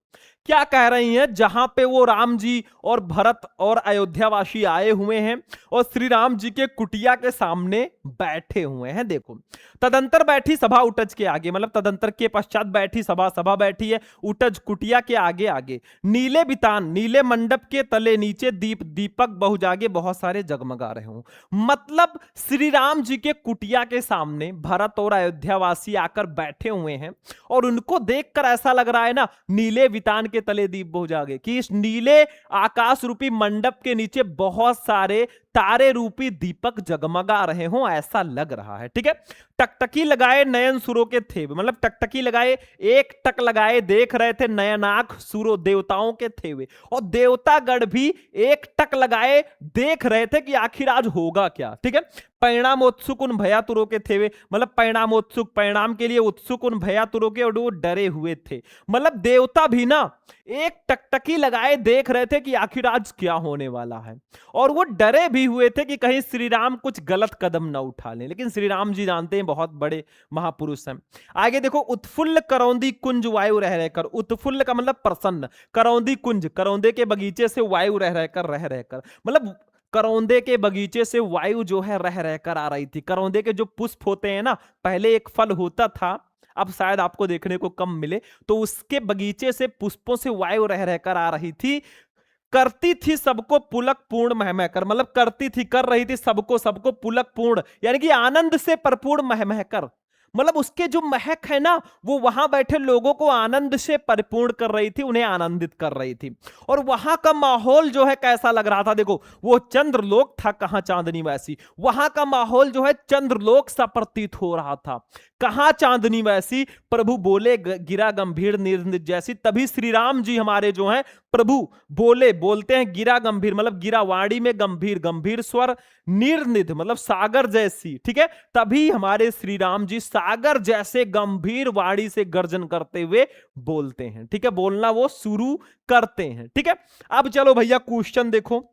क्या कह रही हैं, जहां पे वो राम जी और भरत और अयोध्यावासी आए हुए हैं और श्री राम जी के कुटिया के सामने बैठे हुए हैं। देखो, तदंतर बैठी सभा उटज के आगे, मतलब तदंतर के पश्चात बैठी सभा, सभा बैठी है उटज कुटिया के आगे आगे। नीले बितान, नीले मंडप के तले नीचे दीप, दीपक बहु जागे, बहुत सारे जगमगा रहे हों। मतलब श्री राम जी के कुटिया के सामने भरत और अयोध्यावासी आकर बैठे हुए हैं और उनको देखकर ऐसा लग रहा है ना, नीले बितान के तले दीप बहु जागे, कि इस नीले आकाश रूपी मंडप के नीचे बहुत सारे तारे रूपी दीपक जगमगा रहे हों, ऐसा लग रहा है, ठीक है। टकटकी लगाए नयन सुरों के थे, मतलब टकटकी लगाए, एक टक लगाए देख रहे थे नयनाख सुरों, देवताओं के थे वे, और देवतागण भी एक टक लगाए देख रहे थे कि आखिर आज होगा क्या, ठीक है। परिणामोत्सुक उन भयातुरों के थे वे, मतलब परिणामोत्सुक, परिणाम के लिए उत्सुक उन भयातुरों के, और वो डरे हुए थे। मतलब देवता भी ना एक टकटकी लगाए देख रहे थे कि आखिर आज क्या होने वाला है, और वो डरे भी हुए थे कि कहीं श्री राम कुछ गलत कदम ना उठा लें। लेकिन श्री राम जी जानते हैं बहुत बड़े महापुरुष हैं। आगे देखो, उत्फुल्ल करौंदी कुंज वायु रह रहकर, उत्फुल्ल का मतलब प्रसन्न, करौंदी कुंज, करौंदे के बगीचे से वायु रह रहकर, मतलब करौंदे के बगीचे से वायु जो है रह रहकर आ रही थी। करौंदे के जो पुष्प होते हैं ना, पहले एक फल होता था, अब शायद आपको देखने को कम मिले, तो उसके बगीचे से पुष्पों से वायु रह रहकर आ रही थी। करती थी सबको पुलक पूर्ण महमह कर, मतलब करती थी, कर रही थी सबको, सबको पुलक पूर्ण, यानी कि आनंद से भरपूर महमह कर। मतलब उसके जो महक है ना, वो वहां बैठे लोगों को आनंद से परिपूर्ण कर रही थी, उन्हें आनंदित कर रही थी। और वहां का माहौल जो है कैसा लग रहा था, देखो वो चंद्रलोक था, कहां चांदनी वैसी, वहां का माहौल जो है चंद्रलोक सा प्रतीत हो रहा था। कहां चांदनी वैसी, प्रभु बोले गिरा गंभीर निर्निज जैसी। तभी श्री राम जी हमारे जो हैं प्रभु बोले, बोलते हैं गिरा गंभीर, मतलब गिरा वाणी में गंभीर, गंभीर स्वर, निर्निध मतलब सागर जैसी, ठीक है। तभी हमारे श्री राम जी सागर जैसे गंभीर वाणी से गर्जन करते हुए बोलते हैं, ठीक है, बोलना वो शुरू करते हैं, ठीक है। अब चलो भैया क्वेश्चन देखो।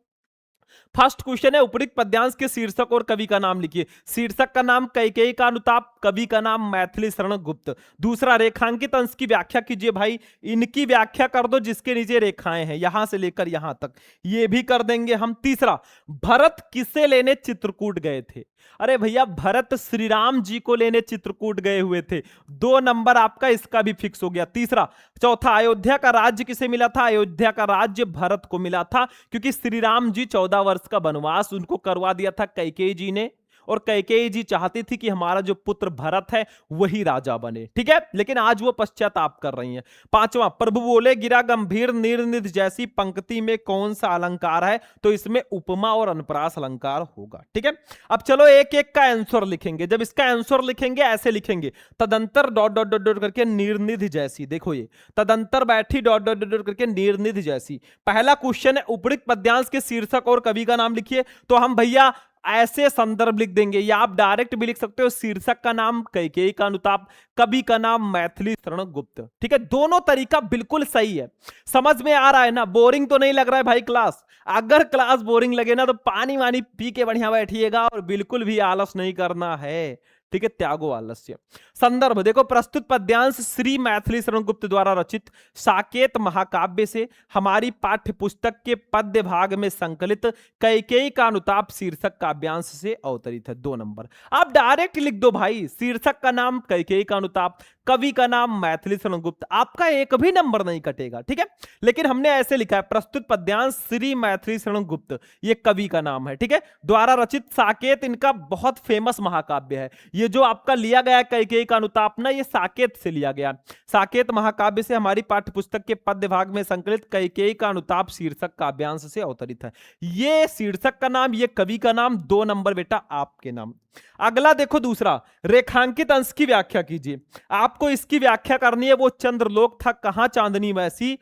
फर्स्ट क्वेश्चन है, उपयुक्त पद्यांश के शीर्षक और कवि का नाम लिखिए। शीर्षक का नाम कैकेयी का अनुताप, कवि का नाम मैथिली शरण गुप्त। दूसरा, रेखांकित अंश की व्याख्या कीजिए। भाई इनकी व्याख्या कर दो जिसके नीचे रेखाएं हैं, यहां से लेकर यहां तक, ये भी कर देंगे हम। तीसरा, भरत किसे लेने चित्रकूट गए थे? अरे भैया भरत श्री राम जी को लेने चित्रकूट गए हुए थे, 2 नंबर आपका इसका भी फिक्स हो गया। तीसरा, चौथा, अयोध्या का राज्य किसे मिला था? अयोध्या का राज्य भरत को मिला था, क्योंकि श्री राम जी 14 वर्ष का वनवास उनको करवा दिया था कैकेयी जी ने, और कैकेयी जी चाहती थी कि हमारा जो पुत्र भरत है वही राजा बने, ठीक है। लेकिन आज वो पश्चाताप कर रही हैं। पांचवा, प्रभु बोले गिरा गंभीर निर्निध जैसी पंक्ति में कौन सा अलंकार है? तो इसमें उपमा और अनुप्रास अलंकार होगा, ठीक है। अब चलो एक एक का आंसर लिखेंगे। जब इसका आंसर लिखेंगे ऐसे लिखेंगे, तदंतर डॉट डॉट डॉट डॉट करके निर्निध जैसी। देखो ये तदंतर बैठी डॉट डॉट डॉट करके निर्निध जैसी। पहला क्वेश्चन है, उपयुक्त पद्यांश के शीर्षक और कवि का नाम लिखिए। तो हम भैया ऐसे संदर्भ लिख देंगे, या आप डायरेक्ट भी लिख सकते हो, शीर्षक का नाम कैकेयी का अनुताप, कवि का नाम मैथिली शरण गुप्त, ठीक है। दोनों तरीका बिल्कुल सही है, समझ में आ रहा है ना? बोरिंग तो नहीं लग रहा है भाई क्लास? अगर क्लास बोरिंग लगे ना तो पानी वानी पी के बढ़िया बैठिएगा और बिल्कुल भी आलस नहीं करना है, ठीक है, त्यागो आलस्य। संदर्भ देखो, प्रस्तुत पद्यांश श्री मैथिली शरण गुप्त द्वारा रचित साकेत महाकाव्य से हमारी पाठ्य पुस्तक के पद्य भाग में संकलित कैकेयी का अनुताप शीर्षक काव्यांश से अवतरित है। 2 नंबर। आप डायरेक्ट लिख दो भाई, शीर्षक का नाम कैकेयी का अनुताप, कवि का नाम मैथिली शरण गुप्त, आपका एक भी नंबर नहीं कटेगा। ठीक है, लेकिन हमने ऐसे लिखा है, प्रस्तुत पद्यांश श्री मैथिली शरण गुप्त, ये कवि का नाम है। ठीक है, द्वारा रचित साकेत इनका बहुत फेमस महाकाव्य है। ये जो आपका लिया गया कैकेयी का अनुताप ना, ये साकेत से लिया गया। साकेत महाकाव्य से हमारी पाठ्य पुस्तक के पद्य भाग में संकलित कैकेयी का अनुताप शीर्षक काव्यांश से अवतरित है। ये शीर्षक का नाम, ये कवि का नाम, 2 नंबर बेटा आपके नाम। अगला देखो दूसरा, रेखांकित अंश की व्याख्या कीजिए। आपको इसकी व्याख्या करनी है, वो चंद्रलोक था कहां चांदनी वैसी,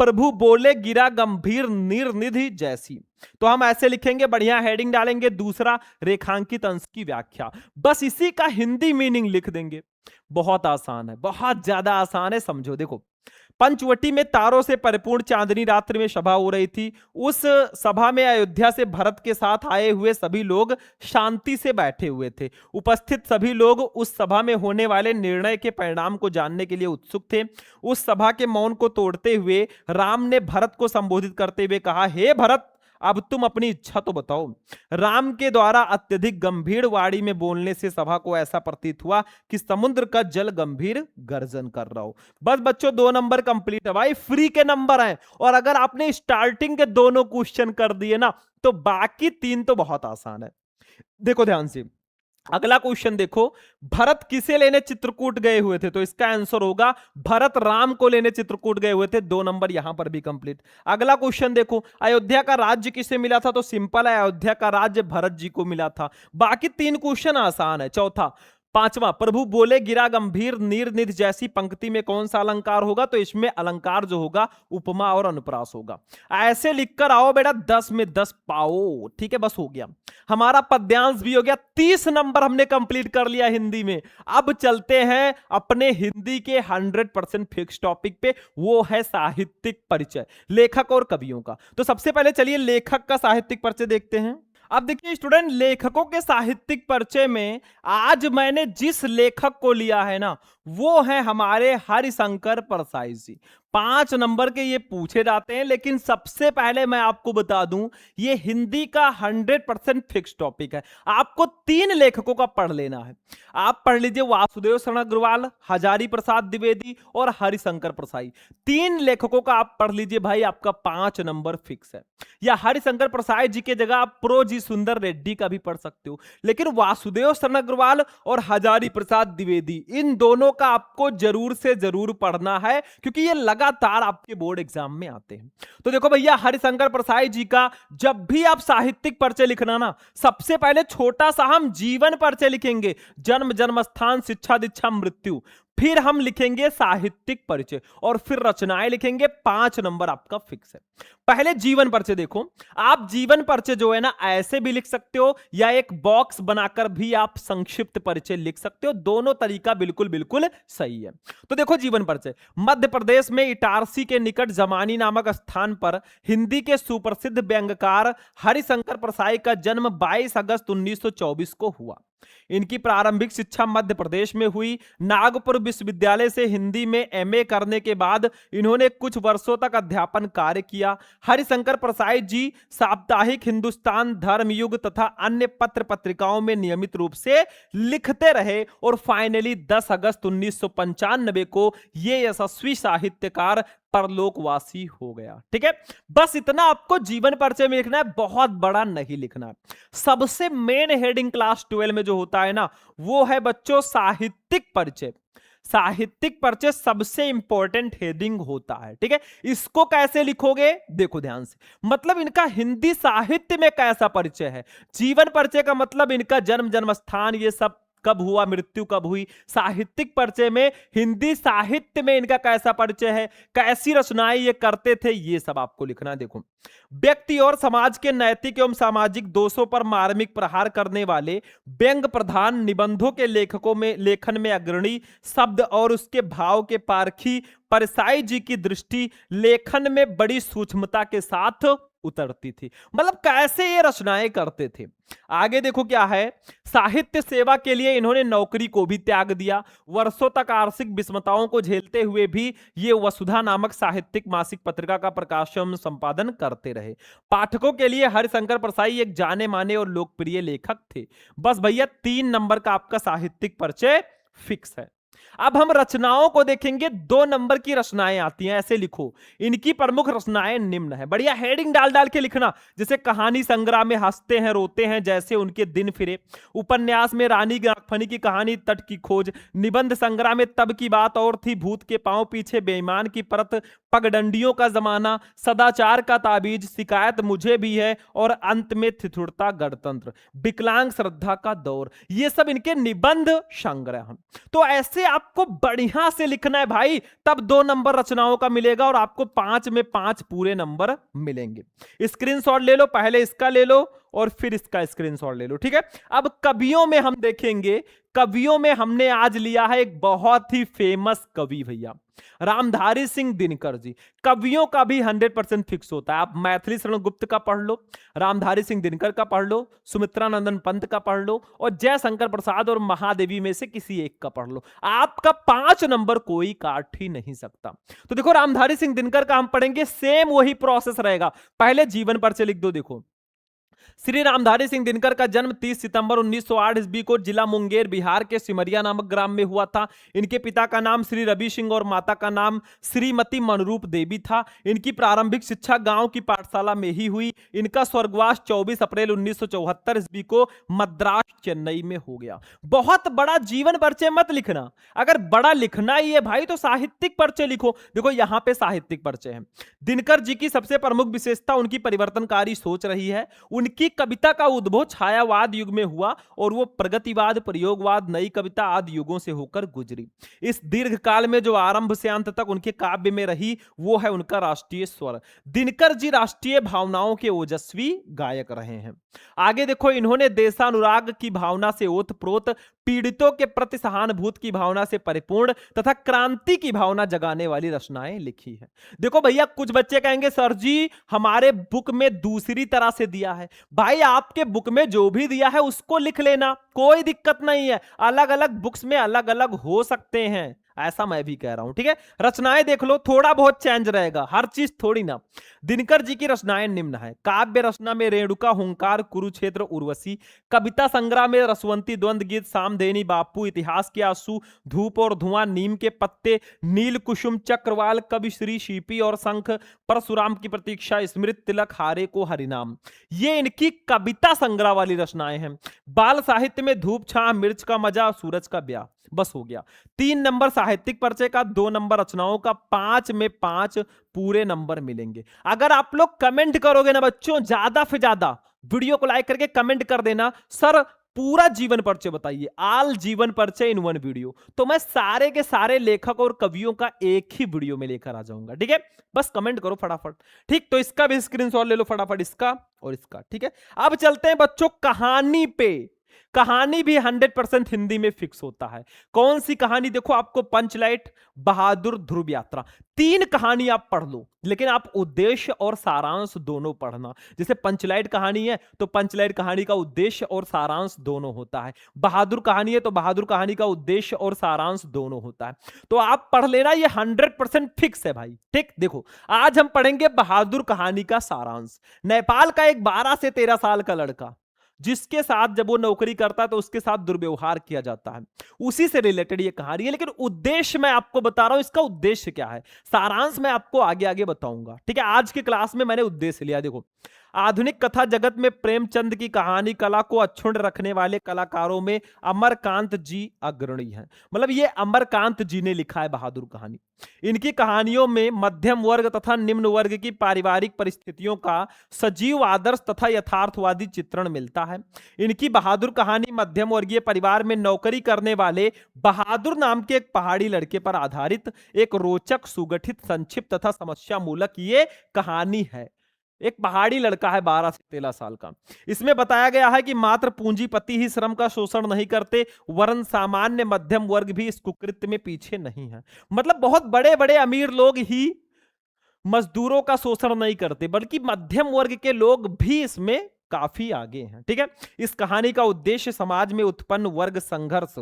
प्रभु बोले गिरा गंभीर निर्निधि जैसी। तो हम ऐसे लिखेंगे, बढ़िया हेडिंग डालेंगे, दूसरा रेखांकित अंश की व्याख्या, बस इसी का हिंदी मीनिंग लिख देंगे। बहुत आसान है, बहुत ज्यादा आसान है, समझो। देखो, पंचवटी में तारों से परिपूर्ण चांदनी रात्रि में सभा हो रही थी। उस सभा में अयोध्या से भरत के साथ आए हुए सभी लोग शांति से बैठे हुए थे। उपस्थित सभी लोग उस सभा में होने वाले निर्णय के परिणाम को जानने के लिए उत्सुक थे। उस सभा के मौन को तोड़ते हुए राम ने भरत को संबोधित करते हुए कहा, हे भरत, अब तुम अपनी इच्छा तो बताओ। राम के द्वारा अत्यधिक गंभीर वाणी में बोलने से सभा को ऐसा प्रतीत हुआ कि समुद्र का जल गंभीर गर्जन कर रहा हो। बस बच्चों 2 नंबर कंप्लीट है भाई, फ्री के नंबर हैं। और अगर आपने स्टार्टिंग के दोनों क्वेश्चन कर दिए ना, तो बाकी 3 तो बहुत आसान है। देखो ध्यान से, अगला क्वेश्चन देखो, भरत किसे लेने चित्रकूट गए हुए थे? तो इसका आंसर होगा भरत राम को लेने चित्रकूट गए हुए थे। 2 नंबर यहां पर भी कंप्लीट। अगला क्वेश्चन देखो, अयोध्या का राज्य किसे मिला था? तो सिंपल है, अयोध्या का राज्य भरत जी को मिला था। बाकी 3 क्वेश्चन आसान है। चौथा, 5वां, प्रभु बोले गिरा गंभीर निर्निध जैसी पंक्ति में कौन सा अलंकार होगा? तो इसमें अलंकार जो होगा उपमा और अनुप्रास होगा। ऐसे लिखकर आओ बेटा, 10 में 10 पाओ। ठीक है, बस हो गया, हमारा पद्यांश भी हो गया। 30 नंबर हमने कंप्लीट कर लिया हिंदी में। अब चलते हैं अपने हिंदी के 100% फिक्स टॉपिक पे, वो है साहित्यिक परिचय लेखक और कवियों का। तो सबसे पहले चलिए लेखक का साहित्यिक परिचय देखते हैं। अब देखिए स्टूडेंट, लेखकों के साहित्यिक परिचय में आज मैंने जिस लेखक को लिया है ना, वो है हमारे हरिशंकर परसाई जी। 5 नंबर के ये पूछे जाते हैं, लेकिन सबसे पहले मैं आपको बता दूं, ये हिंदी का 100% फिक्स टॉपिक है। आपको 3 लेखकों का पढ़ लेना है। आप पढ़ लीजिए वासुदेव शरण अग्रवाल, हजारी प्रसाद द्विवेदी और हरिशंकर परसाई। 3 लेखकों का आप पढ़ लीजिए भाई, आपका 5 नंबर फिक्स है। या हरिशंकर परसाई जी के जगह आप प्रो जी सुंदर रेड्डी का भी पढ़ सकते हो, लेकिन वासुदेव शरण अग्रवाल और हजारी प्रसाद द्विवेदी, इन दोनों का आपको जरूर से जरूर पढ़ना है, क्योंकि ये लगातार आपके बोर्ड एग्जाम में आते हैं। तो देखो भैया, हरिशंकर परसाई जी का जब भी आप साहित्यिक परिचय लिखना ना, सबसे पहले छोटा सा हम जीवन परिचय लिखेंगे, जन्म, जन्म स्थान, शिक्षा दीक्षा मृत्यु, फिर हम लिखेंगे साहित्यिक परिचय और फिर रचनाएं लिखेंगे। 5 नंबर आपका फिक्स है। पहले जीवन परिचय देखो, आप जीवन परिचय जो है ना, ऐसे भी लिख सकते हो या एक बॉक्स बनाकर भी आप संक्षिप्त परिचय लिख सकते हो। दोनों तरीका बिल्कुल बिल्कुल सही है। तो देखो जीवन परिचय, मध्य प्रदेश में इटारसी के निकट जमानी नामक स्थान पर हिंदी के सुप्रसिद्ध व्यंग्यकार हरिशंकर परसाई का जन्म 22 अगस्त 1924 को हुआ। इनकी प्रारंभिक शिक्षा मध्य प्रदेश में हुई। नागपुर विश्वविद्यालय से हिंदी में एमए करने के बाद इन्होंने कुछ वर्षों तक अध्यापन कार्य किया। हरिशंकर परसाई जी साप्ताहिक हिंदुस्तान, धर्मयुग तथा अन्य पत्र पत्रिकाओं में नियमित रूप से लिखते रहे और फाइनली 10 अगस्त 1995 को ये यशस्वी साहित्यकार परलोकवासी हो गया। ठीक है, बस इतना आपको जीवन परिचय में लिखना है, बहुत बड़ा नहीं लिखना है। सबसे मेन हेडिंग क्लास 12 में जो होता है ना, वो है बच्चों साहित्यिक परिचय। साहित्यिक परिचय सबसे इंपॉर्टेंट हेडिंग होता है। ठीक है, इसको कैसे लिखोगे देखो ध्यान से, मतलब इनका हिंदी साहित्य में कैसा परिचय है। जीवन परिचय का मतलब इनका जन्म, जन्म स्थान, ये सब कब हुआ, मृत्यु कब हुई। साहित्यिक परिचय में हिंदी साहित्य में इनका कैसा परिचय है, कैसी रचनाएं ये करते थे, ये सब आपको लिखना है। देखो, व्यक्ति और समाज के नैतिक एवं सामाजिक दोषों पर मार्मिक प्रहार करने वाले व्यंग प्रधान निबंधों के लेखकों में लेखन में अग्रणी, शब्द और उसके भाव के पारखी परसाई जी की दृष्टि लेखन में बड़ी सूक्ष्मता के साथ उतरती थी। मतलब कैसे ये रचनाएं करते थे। आगे देखो क्या है, साहित्य सेवा के लिए इन्होंने नौकरी को भी त्याग दिया। वर्षों तक आर्थिक विषमताओं को झेलते हुए भी ये वसुधा नामक साहित्यिक मासिक पत्रिका का प्रकाशन संपादन करते रहे। पाठकों के लिए हरिशंकर परसाई एक जाने माने और लोकप्रिय लेखक थे। बस भैया 3 नंबर का आपका साहित्यिक परिचय फिक्स है। अब हम रचनाओं को देखेंगे। 2 नंबर की रचनाएं आती हैं, ऐसे लिखो। इनकी प्रमुख रचनाएं निम्न है। बढ़िया हेडिंग डाल डाल के लिखना, जैसे कहानी संग्रह में हंसते हैं रोते हैं जैसे उनके दिन फिरे, उपन्यास में रानी नागफनी की कहानी तट की खोज, निबंध संग्रह में तब की बात और थी, भूत के पांव पीछे बेईमान की परत, पगडंडियों का जमाना, सदाचार का ताबीज, शिकायत मुझे भी है और अंत में ठिठुरता गणतंत्र, विकलांग श्रद्धा का दौर। ये सब इनके निबंध संग्रह हैं। तो ऐसे आपको बढ़िया से लिखना है भाई, तब 2 नंबर रचनाओं का मिलेगा और आपको 5 में 5 पूरे नंबर मिलेंगे। स्क्रीनशॉट ले लो, पहले इसका ले लो और फिर इसका स्क्रीनशॉट ले लो, ठीक है। अब कवियों में हम देखेंगे। कवियों में हमने आज लिया है एक बहुत ही फेमस कवि भैया, रामधारी सिंह दिनकर जी। कवियों का भी 100% फिक्स होता है। आप मैथिली शरण गुप्त का पढ़ लो, रामधारी सिंह दिनकर का पढ़ लो, सुमित्रा नंदन पंत का पढ़ लो और जयशंकर प्रसाद और महादेवी में से किसी एक का पढ़ लो। आपका 5 नंबर कोई काट ही नहीं सकता। तो देखो रामधारी सिंह दिनकर का हम पढ़ेंगे, सेम वही प्रोसेस रहेगा। पहले जीवन परिचय लिख दो। देखो श्री रामधारी सिंह दिनकर का जन्म 30 सितंबर 1908 ईस्वी को जिला मुंगेर बिहार के सिमरिया नामक ग्राम में हुआ था। इनके पिता का नाम श्री रवि सिंह और माता का नाम श्रीमती मनरूप देवी था। इनकी प्रारंभिक शिक्षा गांव की पाठशाला में ही हुई। इनका स्वर्गवास 24 अप्रैल 1974 ईस्वी को मद्रास चेन्नई में हो गया। बहुत बड़ा जीवन परिचय मत लिखना, अगर बड़ा लिखना ही है भाई तो साहित्यिक परिचय लिखो। देखो यहां पे साहित्यिक परिचय है। दिनकर जी की सबसे प्रमुख विशेषता उनकी परिवर्तनकारी सोच रही है। उनकी कविता का उद्भव छायावाद युग में हुआ और वो प्रगतिवाद, प्रयोगवाद, नई कविता आदि युगों से होकर गुजरी। इस दीर्घ काल में जो आरंभ से अंत तक उनके काव्य में रही वो है उनका राष्ट्रीय स्वर। दिनकर जी राष्ट्रीय भावनाओं के ओजस्वी गायक रहे हैं। आगे देखो, इन्होंने देशानुराग की भावना से ओतप्रोत, पीड़ितों के प्रति सहानुभूति की भावना से परिपूर्ण तथा क्रांति की भावना जगाने वाली रचनाएं लिखी है। देखो भैया, कुछ बच्चे कहेंगे सर जी हमारे बुक में दूसरी तरह से दिया है। भाई आपके बुक में जो भी दिया है उसको लिख लेना, कोई दिक्कत नहीं है। अलग अलग बुक्स में अलग अलग हो सकते हैं, ऐसा मैं भी कह रहा हूं, ठीक है। रचनाएं देख लो, थोड़ा बहुत चेंज रहेगा, हर चीज थोड़ी ना। दिनकर जी की रचनाएं निम्न है। काव्य रचना में रेणुका, हुंकार, कुरुक्षेत्र, उर्वशी। कविता संग्रह में रसवंती, द्वंद गीत, सामधेनी, बापू, इतिहास के आंसू, धूप और धुआं, नीम के पत्ते, नील कुसुम, चक्रवाल, कवि श्री, शिपी और शंख, परशुराम की प्रतीक्षा, स्मृत, तिलक, हारे को हरिनाम। ये इनकी कविता संग्रह वाली रचनाएं हैं। बाल साहित्य में धूप, छां, मिर्च का मजा, सूरज का ब्याह। बस हो गया। 3 नंबर साहित्यिक परिचय का, 2 नंबर रचनाओं का, 5 में 5 पूरे नंबर मिलेंगे। अगर आप लोग कमेंट करोगे ना बच्चों, ज्यादा से ज्यादा वीडियो को लाइक करके कमेंट कर देना सर पूरा जीवन परिचय बताइए, आल जीवन परिचय इन 1 वीडियो, तो मैं सारे के सारे लेखक और कवियों का एक ही वीडियो में लेकर आ जाऊंगा, ठीक है। बस कमेंट करो फटाफट, ठीक। तो इसका भी स्क्रीनशॉट ले लो फटाफट, इसका और इसका, ठीक है। अब चलते हैं बच्चों कहानी पे। कहानी भी 100% हिंदी में फिक्स होता है। कौन सी कहानी? देखो आपको पंचलाइट, बहादुर, ध्रुव यात्रा, 3 कहानी आप पढ़ लो, लेकिन आप उद्देश्य और सारांश दोनों पढ़ना। जैसे पंचलाइट कहानी है तो पंचलाइट कहानी का उद्देश्य और सारांश दोनों होता है। बहादुर कहानी है तो बहादुर कहानी का उद्देश्य और सारांश दोनों होता है। तो आप पढ़ लेना, ये 100% फिक्स है भाई, ठीक। देखो आज हम पढ़ेंगे बहादुर कहानी का सारांश। नेपाल का एक 12 से 13 साल का लड़का, जिसके साथ जब वो नौकरी करता है तो उसके साथ दुर्व्यवहार किया जाता है, उसी से रिलेटेड ये कहानी है। लेकिन उद्देश्य मैं आपको बता रहा हूं, इसका उद्देश्य क्या है, सारांश मैं आपको आगे आगे बताऊंगा, ठीक है। आज की क्लास में मैंने उद्देश्य लिया। देखो आधुनिक कथा जगत में प्रेमचंद की कहानी कला को अक्षुण्ण रखने वाले कलाकारों में अमरकांत जी अग्रणी हैं। मतलब ये अमरकांत जी ने लिखा है बहादुर कहानी। इनकी कहानियों में मध्यम वर्ग तथा निम्न वर्ग की पारिवारिक परिस्थितियों का सजीव, आदर्श तथा यथार्थवादी चित्रण मिलता है। इनकी बहादुर कहानी मध्यम वर्गीय परिवार में नौकरी करने वाले बहादुर नाम के एक पहाड़ी लड़के पर आधारित एक रोचक, सुगठित, संक्षिप्त तथा समस्या मूलक ये कहानी है। एक पहाड़ी लड़का है 12 से 13 साल का। इसमें बताया गया है कि मात्र पूंजीपति ही श्रम का शोषण नहीं करते, वरन सामान्य मध्यम वर्ग भी इस कुकृत्य में पीछे नहीं है। मतलब बहुत बड़े बड़े अमीर लोग ही मजदूरों का शोषण नहीं करते, बल्कि मध्यम वर्ग के लोग भी इसमें काफी आगे हैं। ठीक है, इस कहानी का उद्देश्य समाज में उत्पन्न वर्ग संघर्ष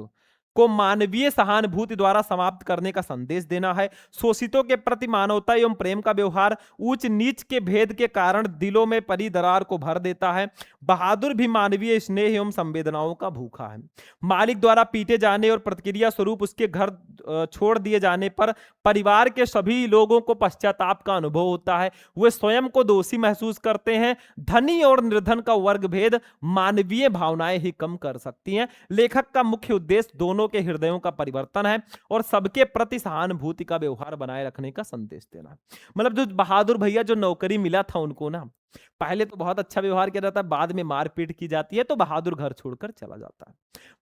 को मानवीय सहानुभूति द्वारा समाप्त करने का संदेश देना है। शोषितों के प्रति मानवता एवं प्रेम का व्यवहार ऊंच नीच के भेद के कारण दिलों में पड़ी दरार को भर देता है। बहादुर भी मानवीय स्नेह एवं संवेदनाओं का भूखा है। मालिक द्वारा पीटे जाने और प्रतिक्रिया स्वरूप उसके घर छोड़ दिए जाने पर परिवार के सभी लोगों को पश्चाताप का अनुभव होता है। वे स्वयं को दोषी महसूस करते हैं। धनी और निर्धन का वर्ग भेद मानवीय भावनाएं ही कम कर सकती हैं। लेखक का मुख्य उद्देश्य दोनों के हृदयों का परिवर्तन है और सबके प्रति सहानुभूति का व्यवहार बनाए रखने का संदेश देना है। मतलब जो बहादुर भैया जो नौकरी मिला था उनको ना, पहले तो बहुत अच्छा व्यवहार किया जाता है, बाद में मारपीट की जाती है, तो बहादुर घर छोड़कर चला जाता है।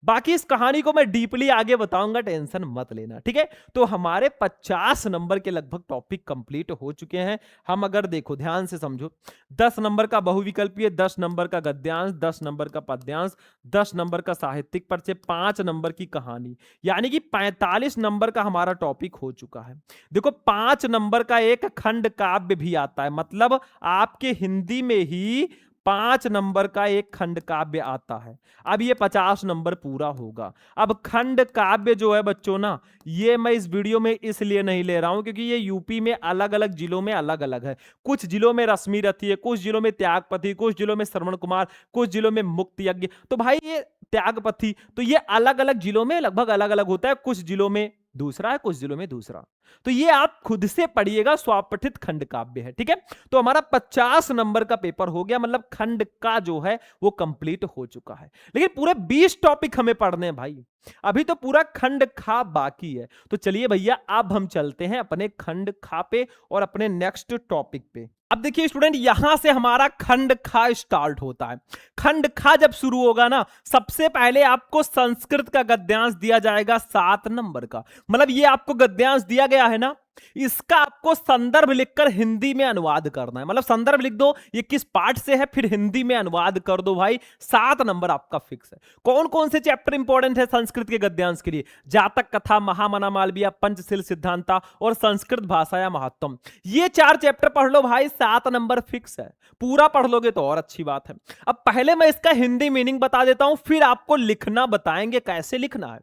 बाकी इस कहानी को मैं डीपली आगे बताऊंगा, टेंशन मत लेना। ठीक है, तो हमारे 50 नंबर के लगभग टॉपिक कंप्लीट हो चुके हैं। हम अगर देखो ध्यान से समझो, 10 नंबर का बहुविकल्पीय, 10 नंबर का गद्यांश, 10 नंबर का पद्यांश, 10 नंबर का साहित्यिक परिचय, 5 नंबर की कहानी, यानी कि 45 नंबर का हमारा टॉपिक हो चुका है। देखो 5 नंबर का एक खंड काव्य भी आता है, मतलब आपके हिंदी में ही 5 नंबर का एक खंड काव्य आता है। अब ये 50 नंबर पूरा होगा। अब खंड काव्य जो है बच्चों ना, ये मैं इस वीडियो में इसलिए नहीं ले रहा हूं क्योंकि ये यूपी में अलग अलग जिलों में अलग अलग है। कुछ जिलों में रश्मि रथी है, कुछ जिलों में त्यागपति, कुछ जिलों में श्रवण कुमार, कुछ जिलों में मुक्ति यज्ञ। तो भाई ये त्यागपति, तो ये अलग अलग जिलों में लगभग अलग अलग होता है। कुछ जिलों में दूसरा है, कुछ जिलों में दूसरा। तो ये आप खुद से पढ़िएगा, स्वपठित खंड काव्य है। ठीक है, तो हमारा 50 नंबर का पेपर हो गया, मतलब खंड का जो है वो कंप्लीट हो चुका है। लेकिन पूरे 20 टॉपिक हमें पढ़ने हैं भाई, अभी तो पूरा खंड खा बाकी है। तो चलिए भैया अब हम चलते हैं अपने खंड खा पे और अपने नेक्स्ट टॉपिक पे। अब देखिए स्टूडेंट, यहां से हमारा खंड खा स्टार्ट होता है। खंड खा जब शुरू होगा ना, सबसे पहले आपको संस्कृत का गद्यांश दिया जाएगा 7 नंबर का। मतलब ये आपको गद्यांश दिया गया है ना, इसका आपको संदर्भ लिखकर हिंदी में अनुवाद करना है। मतलब संदर्भ लिख दो ये किस पाठ से है, फिर हिंदी में अनुवाद कर दो भाई, 7 नंबर आपका फिक्स है। कौन कौन से चैप्टर इंपॉर्टेंट है संस्कृत के गद्यांश के लिए? जातक कथा, महामना मालविया, पंचशील सिद्धांता और संस्कृत भाषा या महत्तम। ये 4 चैप्टर पढ़ लो भाई, 7 नंबर फिक्स है। पूरा पढ़ लोगे तो और अच्छी बात है। अब पहले मैं इसका हिंदी मीनिंग बता देता हूं, फिर आपको लिखना बताएंगे कैसे लिखना है।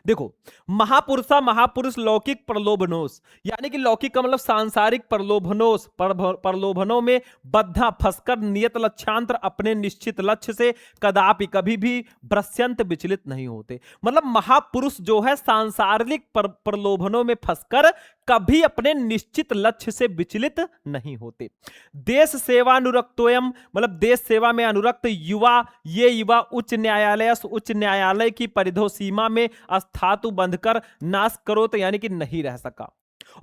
देखो, महापुरुषा महापुरुष लौकिक प्रलोभनोस, यानी कि लौकिक का मतलब सांसारिक प्रलोभनोस, प्रलोभनों में बद्धा फंसकर नियत लक्ष्यांतर अपने निश्चित लक्ष्य से कदापि कभी भी भ्रष्यंत विचलित नहीं होते। मतलब महापुरुष जो है सांसारिक प्रलोभनों में फंसकर कभी अपने निश्चित लक्ष्य से विचलित नहीं होते। देश सेवानुरक्तोयम, मतलब देश सेवा में अनुरक्त युवा, ये युवा उच्च न्यायालय की परिधो सीमा में अस्थातु बंधकर नाश करो, तो यानी कि नहीं रह सका।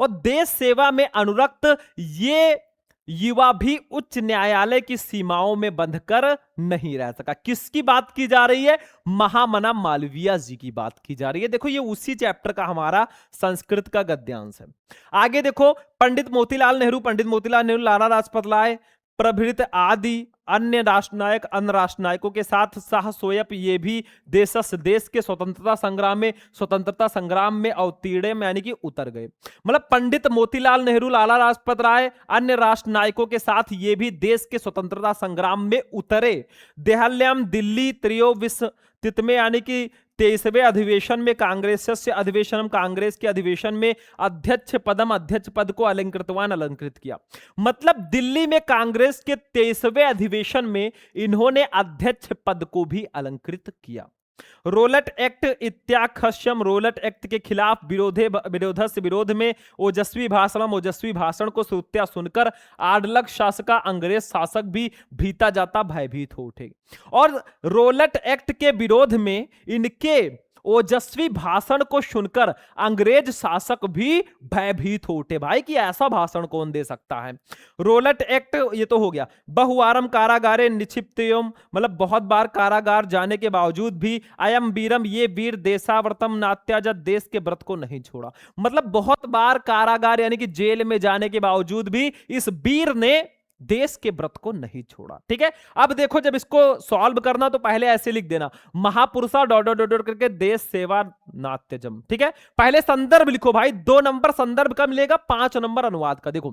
और देश सेवा में अनुरक्त ये युवा भी उच्च न्यायालय की सीमाओं में बंधकर नहीं रह सका। किसकी बात की जा रही है? महामना मालविया जी की बात की जा रही है। देखो ये उसी चैप्टर का हमारा संस्कृत का गद्यांश है। आगे देखो, पंडित मोतीलाल नेहरू, लाला लाजपत राय प्रभृत आदि अन्य राष्ट्रनायक, अन्य राष्ट्रनायकों के साथ शाह सोयप ये भी देश के स्वतंत्रता संग्राम में अवतीर्ण, यानी कि उतर गए। मतलब पंडित मोतीलाल नेहरू, लाला लाजपत राय अन्य राष्ट्रनायकों के साथ ये भी देश के स्वतंत्रता संग्राम में उतरे। देहल्याम दिल्ली त्रयोविंशतितमे में, यानी कि 23वें अधिवेशन में कांग्रेस अधिवेशनम, कांग्रेस के अधिवेशन में अध्यक्ष पद को अलंकृत किया। मतलब दिल्ली में कांग्रेस के 23वें अधिवेशन में इन्होंने अध्यक्ष पद को भी अलंकृत किया। रोलट एक्ट इत्याख्यम, रोलट एक्ट के खिलाफ विरोध में ओजस्वी भाषण को श्रुत्या सुनकर आडलग शासका अंग्रेज शासक भी भीता जाता भयभीत हो उठे। और रोलट एक्ट के विरोध में इनके ओजस्वी भाषण को सुनकर अंग्रेज शासक भी भयभीत हो उठे। भाई कि ऐसा भाषण कौन दे सकता है। रोलट एक्ट ये तो हो गया। बहुवारम कारागारे निक्षिप्तम, मतलब बहुत बार कारागार जाने के बावजूद भी अयम वीरम, ये वीर देशावर्तम नात्याजत, देश के व्रत को नहीं छोड़ा। मतलब बहुत बार कारागार यानी कि जेल में जाने के बावजूद भी इस वीर ने देश के व्रत को नहीं छोड़ा। ठीक है, अब देखो जब इसको सॉल्व करना तो पहले ऐसे लिख देना, महापुरुषा डॉट डॉट डॉट करके देश सेवा नाट्यजम। ठीक है, पहले संदर्भ लिखो भाई, 2 नंबर संदर्भ का मिलेगा, 5 नंबर अनुवाद का। देखो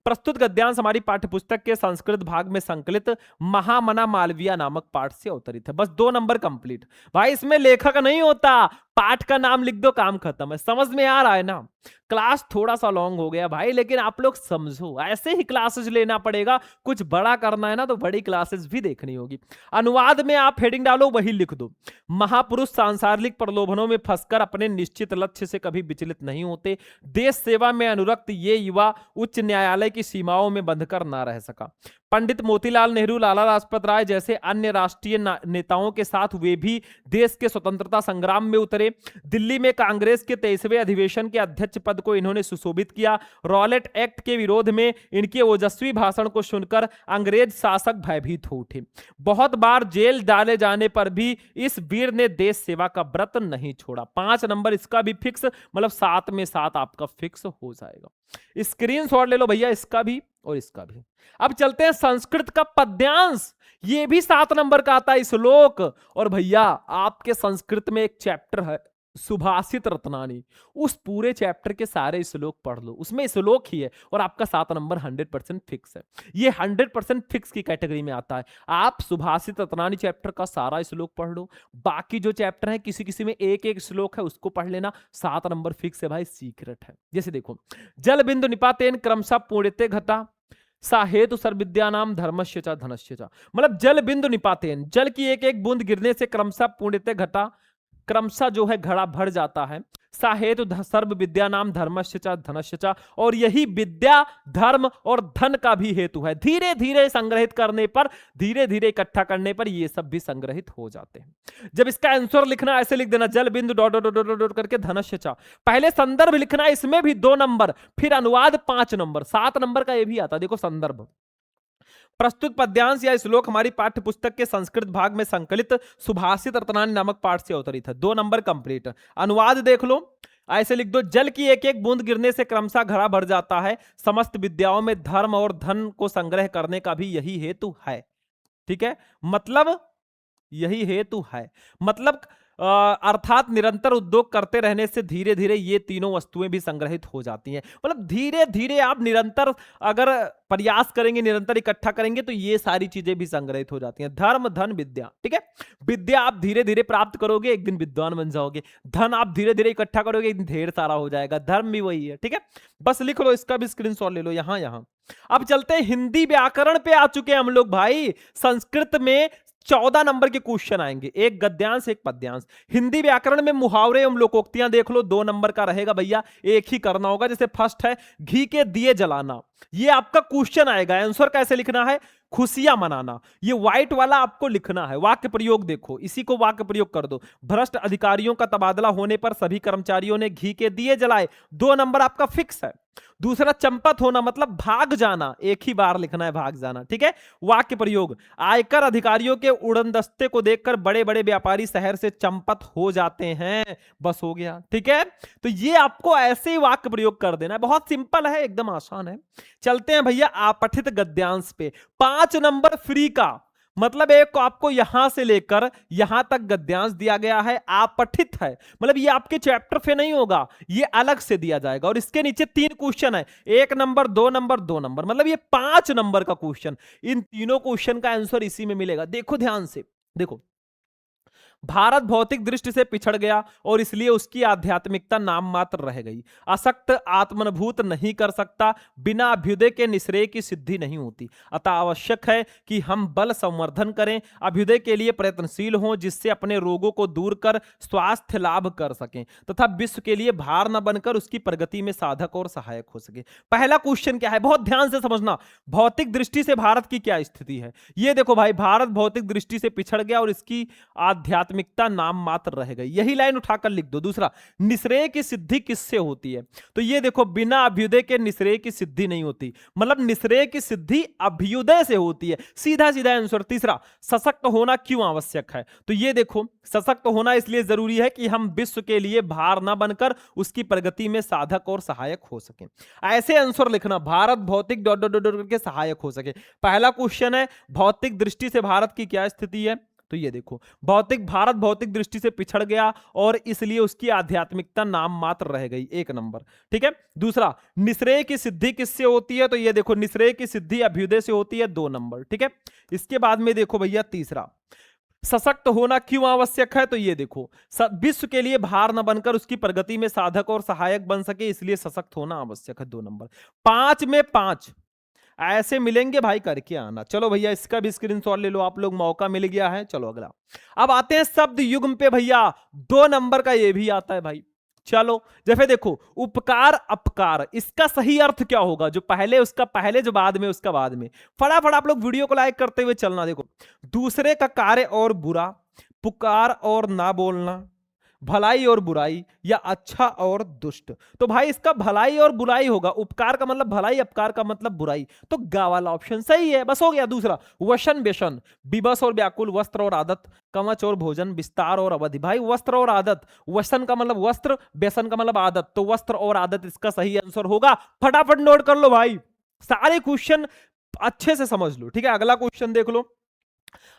प्रस्तुत गद्यांश हमारी पाठ्यपुस्तक के संस्कृत भाग में संकलित महामना मालविया नामक पाठ से अवतरित है। बस 2 नंबर कंप्लीट। भाई इसमें लेखक नहीं होता, पाठ का नाम लिख दो, काम खत्म है। समझ में आ रहा है ना? क्लास थोड़ा सा लॉन्ग हो गया भाई, लेकिन आप लोग समझो, ऐसे ही क्लासेस लेना पड़ेगा। कुछ बड़ा करना है ना तो बड़ी क्लासेस भी देखनी होगी। अनुवाद में आप हेडिंग डालो, वही लिख दो, महापुरुष सांसारिक प्रलोभनों में फंसकर अपने निश्चित लक्ष्य से कभी विचलित नहीं होते। देश सेवा में अनुरक्त ये युवा उच्च न्यायालय की सीमाओं में बंधकर ना रह सका। पंडित मोतीलाल नेहरू, लाला लाजपत राय जैसे अन्य राष्ट्रीय नेताओं के साथ वे भी देश के स्वतंत्रता संग्राम में उतरे। दिल्ली में कांग्रेस के 23वें अधिवेशन के अध्यक्ष पद को इन्होंने सुशोभित किया। रॉलेट एक्ट के विरोध में इनके ओजस्वी भाषण को सुनकर अंग्रेज शासक भयभीत हो उठे। बहुत बार जेल डाले जाने पर भी इस वीर ने देश सेवा का व्रत नहीं छोड़ा। 5 नंबर इसका भी फिक्स, मतलब 7 में 7 आपका फिक्स हो जाएगा। स्क्रीनशॉट ले लो भैया, इसका भी और इसका भी। अब चलते हैं संस्कृत का पद्यांश, ये भी 7 नंबर का आता है, श्लोक। और भैया आपके संस्कृत में एक चैप्टर है सुभाषित रत्नानी, उस पूरे चैप्टर के सारे श्लोक पढ़ लो, उसमें श्लोक ही है और आपका 7 नंबर 100% फिक्स है। ये 100% फिक्स की कैटेगरी में आता है। आप सुभाषित रत्नानी चैप्टर का सारा श्लोक पढ़ लो, बाकी जो चैप्टर है किसी किसी में एक एक श्लोक है उसको पढ़ लेना, 7 नंबर फिक्स है भाई, सीक्रेट है। जैसे देखो, जल बिंदु निपातेन क्रमशः पूर्णते घटा सा हेतु सर्वविद्या नाम धर्मस्य च धनस्य च। मतलब जल बिंदु निपातेन, जल की एक एक बूंद गिरने से क्रमशः पूर्णते घटा, क्रमशः जो है घड़ा भर जाता है। सा हेतु सर्व विद्या नाम धर्मस्य च धनस्य च, और यही विद्या धर्म और धन का भी हेतु है। धीरे धीरे संग्रहित करने पर, धीरे धीरे इकट्ठा करने पर ये सब भी संग्रहित हो जाते हैं। जब इसका आंसर लिखना ऐसे लिख देना, जल बिंदु डॉट डॉट डॉट डॉट करके धनस्य च। पहले संदर्भ लिखना, इसमें भी 2 नंबर, फिर अनुवाद 5 नंबर, 7 नंबर का ये भी आता। देखो संदर्भ, प्रस्तुत पद्यांश या श्लोक हमारी पाठ्यपुस्तक के संस्कृत भाग में संकलित सुभाषित रत्नानी नामक पाठ से अवतरित है। 2 नंबर कंप्लीट। अनुवाद देख लो, ऐसे लिख दो, जल की एक एक बूंद गिरने से क्रमशः घड़ा भर जाता है। समस्त विद्याओं में धर्म और धन को संग्रह करने का भी यही हेतु है। ठीक है, मतलब यही हेतु है, मतलब अर्थात निरंतर उद्योग करते रहने से धीरे धीरे ये तीनों वस्तुएं भी संग्रहित हो जाती हैं। मतलब धीरे धीरे आप निरंतर अगर प्रयास करेंगे, निरंतर इकट्ठा करेंगे तो ये सारी चीजें भी संग्रहित हो जाती हैं। धर्म धन विद्या, ठीक है, विद्या आप धीरे धीरे प्राप्त करोगे, एक दिन विद्वान बन जाओगे। धन आप धीरे धीरे इकट्ठा करोगे, एक दिन ढेर सारा हो जाएगा। धर्म भी वही है। ठीक है, बस लिख लो, इसका भी स्क्रीनशॉट ले लो यहां। अब चलते हैं हिंदी व्याकरण पे, आ चुके हैं हम लोग भाई। संस्कृत में 14 नंबर के क्वेश्चन आएंगे, एक गद्यांश एक पद्यांश। हिंदी व्याकरण में मुहावरे एवं लोकोक्तियां देख लो, 2 नंबर का रहेगा भैया, एक ही करना होगा। जैसे फर्स्ट है घी के दिए जलाना, ये आपका क्वेश्चन आएगा। आंसर कैसे लिखना है? खुशियां मनाना, ये व्हाइट वाला आपको लिखना है। वाक्य प्रयोग देखो, इसी को वाक्य प्रयोग कर दो। भ्रष्ट अधिकारियों का तबादला होने पर सभी कर्मचारियों ने घी के दिए जलाए, 2 नंबर आपका फिक्स है। दूसरा चंपत होना, मतलब भाग जाना, एक ही बार लिखना है भाग जाना। ठीक है, वाक्य प्रयोग, आयकर अधिकारियों के उड़नदस्ते को देखकर बड़े बड़े व्यापारी शहर से चंपत हो जाते हैं। बस हो गया। ठीक है, तो ये आपको ऐसे ही वाक्य प्रयोग कर देना है, बहुत सिंपल है, एकदम आसान है। चलते हैं भैया आपठित गद्यांश पे, 5 नंबर फ्री का, मतलब एक आपको यहां से लेकर यहां तक गद्यांश दिया गया है, आपठित है, मतलब ये आपके चैप्टर पे नहीं होगा, ये अलग से दिया जाएगा। और इसके नीचे 3 क्वेश्चन है, 1 नंबर 2 नंबर 2 नंबर, मतलब ये 5 नंबर का क्वेश्चन। इन तीनों क्वेश्चन का आंसर इसी में मिलेगा। देखो ध्यान से, देखो, भारत भौतिक दृष्टि से पिछड़ गया और इसलिए उसकी आध्यात्मिकता नाम मात्र रह गई। अशक्त आत्मनुभूत नहीं कर सकता, बिना अभ्युदय के निश्रेय की सिद्धि नहीं होती। अतः आवश्यक है कि हम बल संवर्धन करें, अभ्युदय के लिए प्रयत्नशील हों, जिससे अपने रोगों को दूर कर स्वास्थ्य लाभ कर सकें तथा विश्व के लिए भार न बनकर उसकी प्रगति में साधक और सहायक हो सके। पहला क्वेश्चन क्या है, बहुत ध्यान से समझना। भौतिक दृष्टि से भारत की क्या स्थिति है? ये देखो भाई, भारत भौतिक दृष्टि से पिछड़ गया और इसकी आध्यात्मिक आध्यात्मिकता नाम मात्र रह गई। यही लाइन उठाकर लिख दो। दूसरा, निश्रेय की सिद्धि किससे होती है? तो ये देखो, बिना अभ्युदय के निश्रेय की सिद्धि नहीं होती, मतलब निश्रेय की सिद्धि अभ्युदय से होती है। सीधा सीधा आंसर। तीसरा, सशक्त होना क्यों आवश्यक है? तो ये देखो, सशक्त होना इसलिए जरूरी है कि हम विश्व के लिए भार न बनकर उसकी प्रगति में साधक और सहायक हो सके। ऐसे आंसर लिखना, भारत भौतिक डॉट डॉट डॉट करके सहायक हो सके। पहला क्वेश्चन है, भौतिक दृष्टि से भारत की क्या स्थिति है? तो ये देखो, भारत भौतिक दृष्टि से पिछड़ गया और इसलिए उसकी आध्यात्मिकता नाम मात्र रह गई। एक नंबर, ठीक है। दूसरा, निश्रेय की सिद्धि किससे होती है? तो ये देखो, निश्रेय की सिद्धि अभ्युदय से होती है। 2 नंबर, ठीक है। इसके बाद में देखो भैया, तीसरा, सशक्त होना क्यों आवश्यक है? तो ये देखो, विश्व के लिए भार न बनकर उसकी प्रगति में साधक और सहायक बन सके, इसलिए सशक्त होना आवश्यक है। 2 नंबर। 5 में 5 ऐसे मिलेंगे भाई, करके आना। चलो भैया, इसका भी स्क्रीनशॉट ले लो आप लोग, मौका मिल गया है। चलो अगला, अब आते हैं शब्द युग्म पे भैया। 2 नंबर का ये भी आता है भाई। चलो, जैसे देखो, उपकार अपकार, इसका सही अर्थ क्या होगा? जो पहले उसका पहले, जो बाद में उसका बाद में। फटाफट आप लोग वीडियो को लाइक करते हुए चलना। देखो, दूसरे का कार्य और बुरा, पुकार और ना बोलना, भलाई और बुराई, या अच्छा और दुष्ट। तो भाई इसका भलाई और बुराई होगा। उपकार का मतलब भलाई, अपकार का मतलब बुराई। तो गा वाला ऑप्शन सही है, बस हो गया। दूसरा, वशन व्यसन, विवश और व्याकुल, वस्त्र और आदत, कवच और भोजन, विस्तार और अवधि। भाई वस्त्र और आदत, वसन का मतलब वस्त्र, व्यसन का मतलब आदत, तो वस्त्र और आदत इसका सही आंसर होगा। फटाफट नोट कर लो भाई, सारे क्वेश्चन अच्छे से समझ लो, ठीक है। अगला क्वेश्चन देख लो,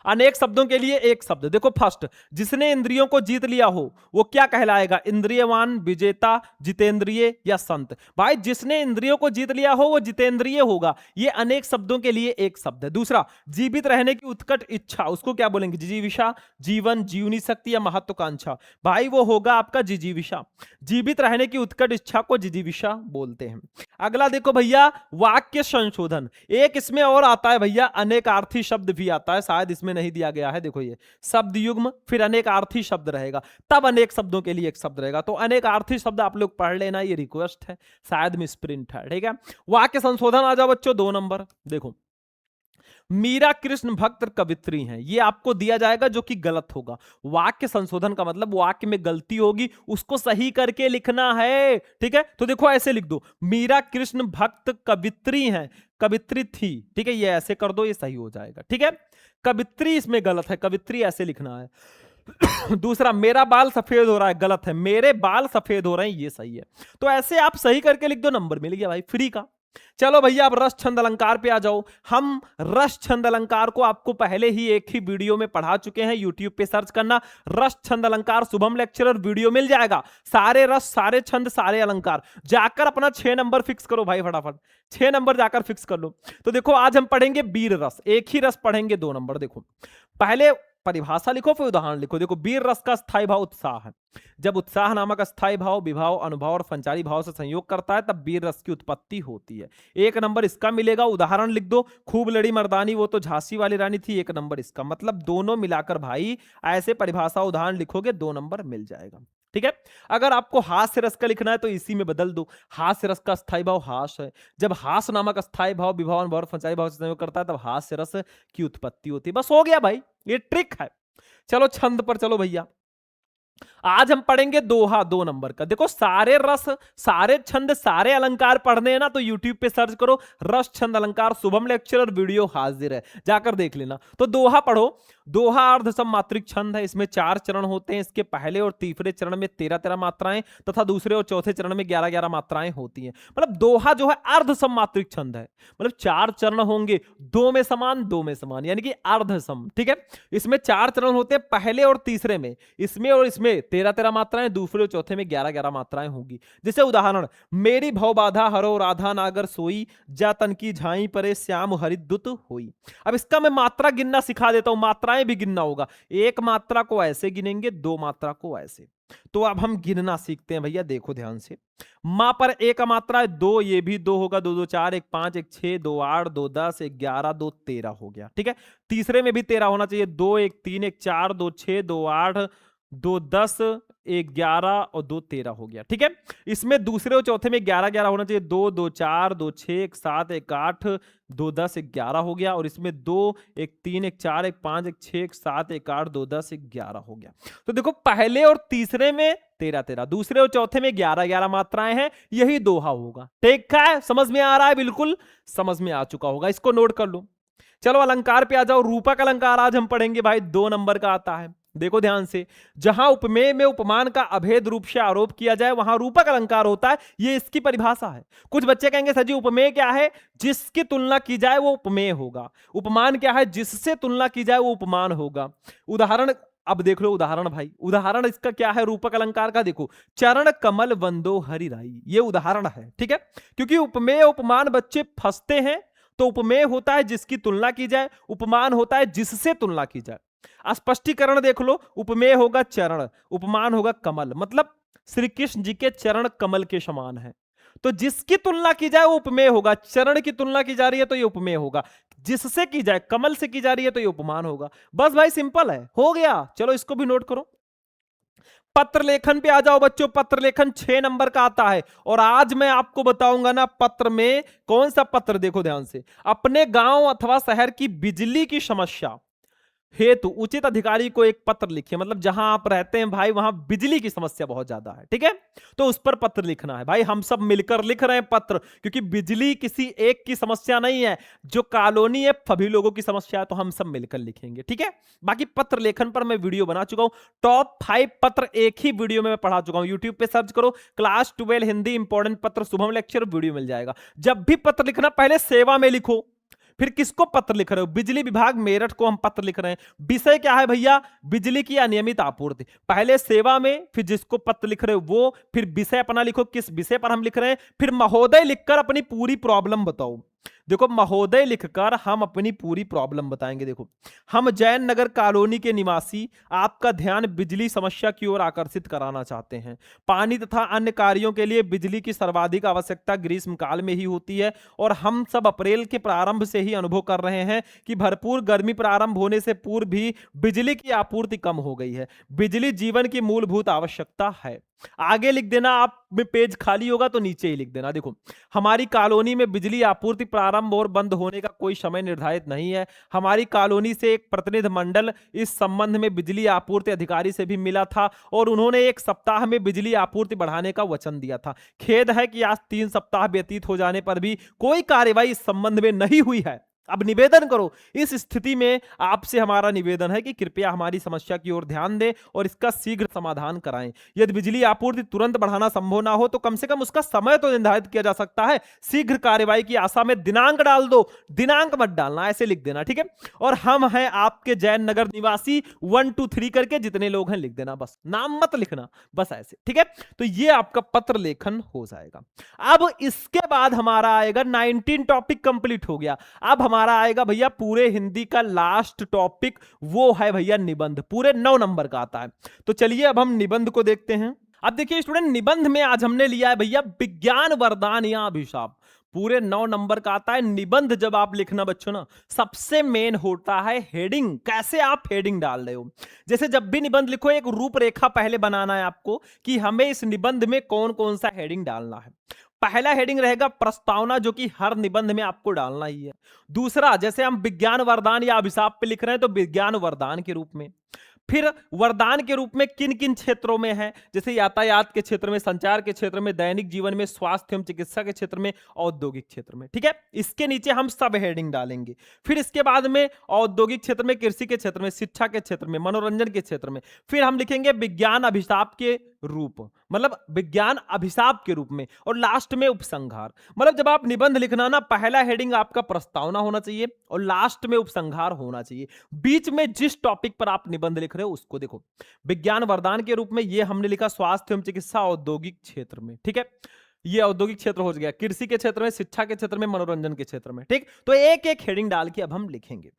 अनेक शब्दों के लिए एक शब्द। देखो, फर्स्ट, जिसने इंद्रियों को जीत लिया हो वो क्या कहलाएगा? इंद्रियवान, विजेता, जितेंद्रिय या संत? भाई जिसने इंद्रियों को जीत लिया हो वो जितेंद्रिय होगा। ये अनेक शब्दों के लिए एक शब्द है। दूसरा, जीवित रहने की उत्कट इच्छा, उसको क्या बोलेंगे? जिजीविषा, जीवन, जीवनी शक्ति या महत्वाकांक्षा? भाई वो होगा आपका जिजीविषा। जीवित रहने की उत्कट इच्छा को जिजीविषा बोलते हैं। अगला देखो भैया, वाक्य संशोधन। एक इसमें और आता है भैया, अनेकार्थी शब्द भी आता है, शायद इसमें नहीं दिया गया है। देखो, ये शब्द युग्म फिर अनेकार्थी शब्द रहेगा, तब अनेक शब्दों के लिए एक शब्द रहेगा। तो अनेकार्थी शब्द आप लोग पढ़ लेना, ये रिक्वेस्ट है, शायद में स्प्रिंट है, ठीक है। वाक्य संशोधन आ जाओ बच्चों, 2 नंबर। देखो, मीरा कृष्ण भक्त कवित्री हैं, ये आपको दिया जाएगा जो कि गलत होगा। वाक्य संशोधन का मतलब वाक्य में गलती होगी, उसको सही करके लिखना है, ठीक है। तो देखो, ऐसे लिख दो, मीरा कृष्ण भक्त कवित्री हैं, कवित्री थी, ठीक है। ये ऐसे कर दो, ये सही हो जाएगा, ठीक है। कवित्री इसमें गलत है, कवित्री ऐसे लिखना है। दूसरा, मेरा बाल सफेद हो रहा है, गलत है, मेरे बाल सफेद हो रहे हैं, ये सही है। तो ऐसे आप सही करके लिख दो, नंबर मिल गया भाई, फ्री का। चलो भैया, अब रस छंद अलंकार पे आ जाओ। हम रस छंद अलंकार को आपको पहले ही एक ही वीडियो में पढ़ा चुके हैं, यूट्यूब पे सर्च करना, रस छंद अलंकार शुभम लेक्चरर, वीडियो मिल जाएगा। सारे रस, सारे छंद, सारे अलंकार, जाकर अपना 6 नंबर फिक्स करो भाई, फटाफट 6 नंबर जाकर फिक्स कर लो। तो देखो, आज हम पढ़ेंगे वीर रस, एक ही रस पढ़ेंगे, 2 नंबर। देखो, पहले परिभाषा लिखो, फिर उदाहरण लिखो। देखो, वीर रस का स्थायी भाव उत्साह है। जब उत्साह नामक स्थायी भाव विभाव, अनुभव और संचारी भाव से संयोग करता है, तब वीर रस की उत्पत्ति होती है। 1 नंबर इसका मिलेगा। उदाहरण लिख दो, खूब लड़ी मर्दानी, वो तो झांसी वाली रानी थी, 1 नंबर इसका। मतलब दोनों मिलाकर भाई ऐसे परिभाषा उदाहरण लिखोगे, 2 नंबर मिल जाएगा, ठीक है। अगर आपको हास्य रस का लिखना है तो इसी में बदल दो, हास्य रस का स्थायी भाव हास है। जब हास नामक स्थायी भाव विभाव, अनुभव और संचारी भाव से संयोग करता है, तब हास्य रस की उत्पत्ति होती है। बस हो गया भाई, ये ट्रिक है। चलो छंद पर चलो भैया, आज हम पढ़ेंगे दोहा, 2 नंबर का। देखो, सारे रस, सारे छंद, सारे अलंकार पढ़ने हैं ना, तो यूट्यूब पे सर्च करो रस छंद अलंकार शुभम लेक्चरर, वीडियो हाजिर है, जाकर देख लेना। तो दोहा पढ़ो। दोहा अर्ध सममात्रिक छंद है, इसमें 4 चरण होते हैं। इसके पहले और तीसरे चरण में 13-13 मात्राएं तथा दूसरे और चौथे चरण में 11-11 मात्राएं होती हैं। मतलब दोहा जो है अर्ध सममात्रिक छंद है, मतलब 4 चरण होंगे, 2 में समान, 2 में समान, यानी कि अर्ध सम, ठीक है। इसमें 4 चरण होते हैं, पहले और तीसरे में, इसमें और इसमें 13-13 मात्राएं, दूसरे और चौथे में 11-11 मात्राएं होंगी। जैसे उदाहरण, मेरी भव बाधा हरो राधा नागर सोई, जा तन की झाई परे श्याम हरिदुत होई। अब इसका मैं मात्रा गिनना सिखा देता हूं, मात्राएं भी गिनना होगा। 1 मात्रा को ऐसे गिनेंगे, 2 मात्रा को ऐसे। तो अब हम गिनना सीखते हैं भैया, देखो ध्यान से। मां पर 1 का मात्रा है 2, ये भी 2 होगा, 2 2 4, 1 5, 1 6, 2 8, 2 10, 1 11, 2 13 हो गया, ठीक है। तीसरे में भी 13 होना चाहिए, 2 1 3, 1 4, 2 6, 2 8, 2 10, 1 11 और 2 13 हो गया। ठीक है, इसमें दूसरे और चौथे में 11 11 होना चाहिए। 2 2 4, 2 6, 1 7, 1 8, 2 10, 1 11 हो गया। और इसमें 2 1 3, 1 4, 1 5, 1 6, 1 7, 1 8, 2 10, 1 11 हो गया। तो देखो पहले और तीसरे में 13 13, दूसरे और चौथे में 11 11 मात्राएं हैं, यही दोहा होगा। ठीक है, समझ में आ रहा है? बिल्कुल समझ में आ चुका होगा, इसको नोट कर लो। चलो अलंकार पे आ जाओ। रूपक अलंकार आज हम पढ़ेंगे भाई, 2 नंबर का आता है। देखो ध्यान से, जहां उपमेय में उपमान का अभेद रूप से आरोप किया जाए वहां रूपक अलंकार होता है, ये इसकी परिभाषा है। कुछ बच्चे कहेंगे सर जी उपमेय क्या है? जिसकी तुलना की जाए वो उपमेय होगा। उपमान क्या है? जिससे तुलना की जाए वो उपमान होगा। उदाहरण अब देख लो, उदाहरण भाई, उदाहरण इसका क्या है रूपक अलंकार का? देखो, चरण कमल वंदो हरि राई, ये उदाहरण है। ठीक है, क्योंकि उपमेय उपमान बच्चे फंसते हैं। तो उपमेय होता है जिसकी तुलना की जाए, उपमान होता है जिससे तुलना की जाए। स्पष्टीकरण देख लो, उपमेय होगा चरण, उपमान होगा कमल, मतलब श्री कृष्ण जी के चरण कमल के समान है। तो जिसकी तुलना की जाए वो उपमेय होगा। चरण की तुलना की जा रही है तो ये उपमेय होगा। जिससे की जाए, कमल से की जा रही है तो ये उपमान होगा। बस भाई सिंपल है, हो गया। चलो इसको भी नोट करो। पत्र लेखन पे आ जाओ बच्चों। पत्र लेखन 6 नंबर का आता है। और आज मैं आपको बताऊंगा ना पत्र में कौन सा पत्र। देखो ध्यान से, अपने गांव अथवा शहर की बिजली की समस्या हेतु उचित अधिकारी को एक पत्र लिखिए। मतलब जहां आप रहते हैं भाई वहां बिजली की समस्या बहुत ज्यादा है। ठीक है, तो उस पर पत्र लिखना है। भाई हम सब मिलकर लिख रहे हैं पत्र, क्योंकि बिजली किसी एक की समस्या नहीं है, जो कॉलोनी है सभी लोगों की समस्या है, तो हम सब मिलकर लिखेंगे। ठीक है, बाकी पत्र लेखन पर मैं वीडियो बना चुका हूं। टॉप 5 पत्र एक ही वीडियो में मैं पढ़ा चुका हूं। यूट्यूब पे सर्च करो क्लास 12 हिंदी इंपॉर्टेंट पत्र शुभम लेक्चर, वीडियो मिल जाएगा। जब भी पत्र लिखना पहले सेवा में लिखो। फिर किसको पत्र लिख रहे हो? बिजली विभाग मेरठ को हम पत्र लिख रहे हैं। विषय क्या है भैया? बिजली की अनियमित आपूर्ति। पहले सेवा में, फिर जिसको पत्र लिख रहे हो वो, फिर विषय अपना लिखो, किस विषय पर हम लिख रहे हैं, फिर महोदय लिखकर अपनी पूरी प्रॉब्लम बताओ। देखो महोदय लिखकर हम अपनी पूरी प्रॉब्लम बताएंगे। देखो, हम जैन नगर कॉलोनी के निवासी आपका ध्यान बिजली समस्या की ओर आकर्षित कराना चाहते हैं। पानी तथा अन्य कार्यों के लिए बिजली की सर्वाधिक आवश्यकता ग्रीष्म काल में ही होती है, और हम सब अप्रैल के प्रारंभ से ही अनुभव कर रहे हैं कि भरपूर गर्मी प्रारंभ होने से पूर्व भी बिजली की आपूर्ति कम हो गई है। बिजली जीवन की मूलभूत आवश्यकता है। आगे लिख देना, आप में पेज खाली होगा तो नीचे ही लिख देना। देखो, हमारी कॉलोनी में बिजली आपूर्ति प्रारंभ और बंद होने का कोई समय निर्धारित नहीं है। हमारी कॉलोनी से एक प्रतिनिधि मंडल इस संबंध में बिजली आपूर्ति अधिकारी से भी मिला था, और उन्होंने 1 सप्ताह में बिजली आपूर्ति बढ़ाने का वचन दिया था। खेद है कि आज 3 सप्ताह व्यतीत हो जाने पर भी कोई कार्यवाही इस संबंध में नहीं हुई है। अब निवेदन करो, इस स्थिति में आपसे हमारा निवेदन है कि कृपया हमारी समस्या की ओर ध्यान दें और इसका शीघ्र समाधान कराएं। यदि बिजली आपूर्ति तुरंत बढ़ाना संभव ना हो तो कम से कम उसका समय तो निर्धारित किया जा सकता है। शीघ्र कार्यवाही की आशा में दिनांक डाल दो, दिनांक मत डालना, ऐसे लिख देना। ठीक है, और हम हैं आपके जैन नगर निवासी 1 2 3 करके जितने लोग हैं लिख देना, बस नाम मत लिखना, बस ऐसे। ठीक है, तो ये आपका पत्र लेखन हो जाएगा। अब इसके बाद हमारा आएगा 19 टॉपिक कंप्लीट हो गया। अब हमारा आएगा भैया पूरे हिंदी का लास्ट टॉपिक, वो है भैया निबंध। पूरे 9 नंबर का आता है। तो चलिए अब हम निबंध को देखते हैं। अब देखिए स्टूडेंट, निबंध में आज हमने लिया है भैया विज्ञान वरदान या अभिशाप। पूरे 9 नंबर का आता है निबंध। जब आप लिखना बच्चों ना, सबसे मेन होता है हेडिंग। कैसे आप हेडिंग डाल रहे हो। जैसे जब भी निबंध लिखो एक रूपरेखा पहले बनाना है आपको कि हमें इस निबंध में कौन कौन सा हेडिंग डालना है। पहला हेडिंग रहेगा प्रस्तावना, जो कि हर निबंध में आपको डालना ही है। दूसरा, जैसे हम विज्ञान वरदान या अभिशाप पे लिख रहे हैं तो विज्ञान वरदान के रूप में। फिर वरदान के रूप में किन किन क्षेत्रों में है, जैसे यातायात के क्षेत्र में, संचार के क्षेत्र में, दैनिक जीवन में, स्वास्थ्य एवं चिकित्सा के क्षेत्र में, औद्योगिक क्षेत्र में। ठीक है, इसके नीचे हम सब हेडिंग डालेंगे। फिर इसके बाद में औद्योगिक क्षेत्र में, कृषि के क्षेत्र में, शिक्षा के क्षेत्र में, मनोरंजन के क्षेत्र में। फिर हम लिखेंगे विज्ञान अभिशाप के रूप, मतलब विज्ञान अभिशाप के रूप में, और लास्ट में उपसंहार। मतलब जब आप निबंध लिखना ना, पहला हेडिंग आपका प्रस्तावना होना चाहिए और लास्ट में उपसंहार होना चाहिए। बीच में जिस टॉपिक पर आप निबंध लिख रहे हो उसको देखो। विज्ञान वरदान के रूप में ये हमने लिखा स्वास्थ्य एवं चिकित्सा औद्योगिक क्षेत्र में। ठीक है, ये औद्योगिक क्षेत्र हो गया। कृषि के क्षेत्र में, शिक्षा के क्षेत्र में, मनोरंजन के क्षेत्र में। ठीक, तो एक एक हेडिंग डाल के अब हम लिखेंगे।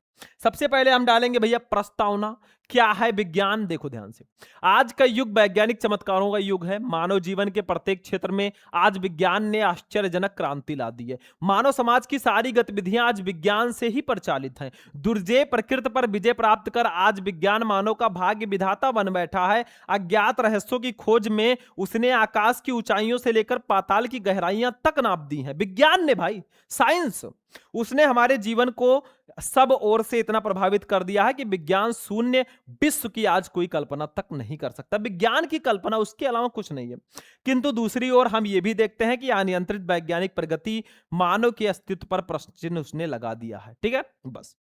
सबसे पहले हम डालेंगे भैया प्रस्तावना। क्या है विज्ञान? देखो ध्यान से, आज का युग वैज्ञानिक चमत्कारों का युग है। मानव जीवन के प्रत्येक क्षेत्र में आज विज्ञान ने आश्चर्यजनक क्रांति ला दी है। मानव समाज की सारी गतिविधियां आज विज्ञान से ही परिचालित हैं। दुर्जेय प्रकृति पर विजय प्राप्त कर आज विज्ञान मानव का भाग्य विधाता बन बैठा है। अज्ञात रहस्यों की खोज में उसने आकाश की ऊंचाइयों से लेकर पाताल की गहराइयां तक नाप दी हैं। विज्ञान ने भाई, साइंस, उसने हमारे जीवन को सब ओर से इतना प्रभावित कर दिया है कि विज्ञान शून्य विश्व की आज कोई कल्पना तक नहीं कर सकता। विज्ञान की कल्पना, उसके अलावा कुछ नहीं है। किंतु दूसरी ओर हम यह भी देखते हैं कि अनियंत्रित वैज्ञानिक प्रगति मानव के अस्तित्व पर प्रश्न चिन्ह उसने लगा दिया है। ठीक है, बस।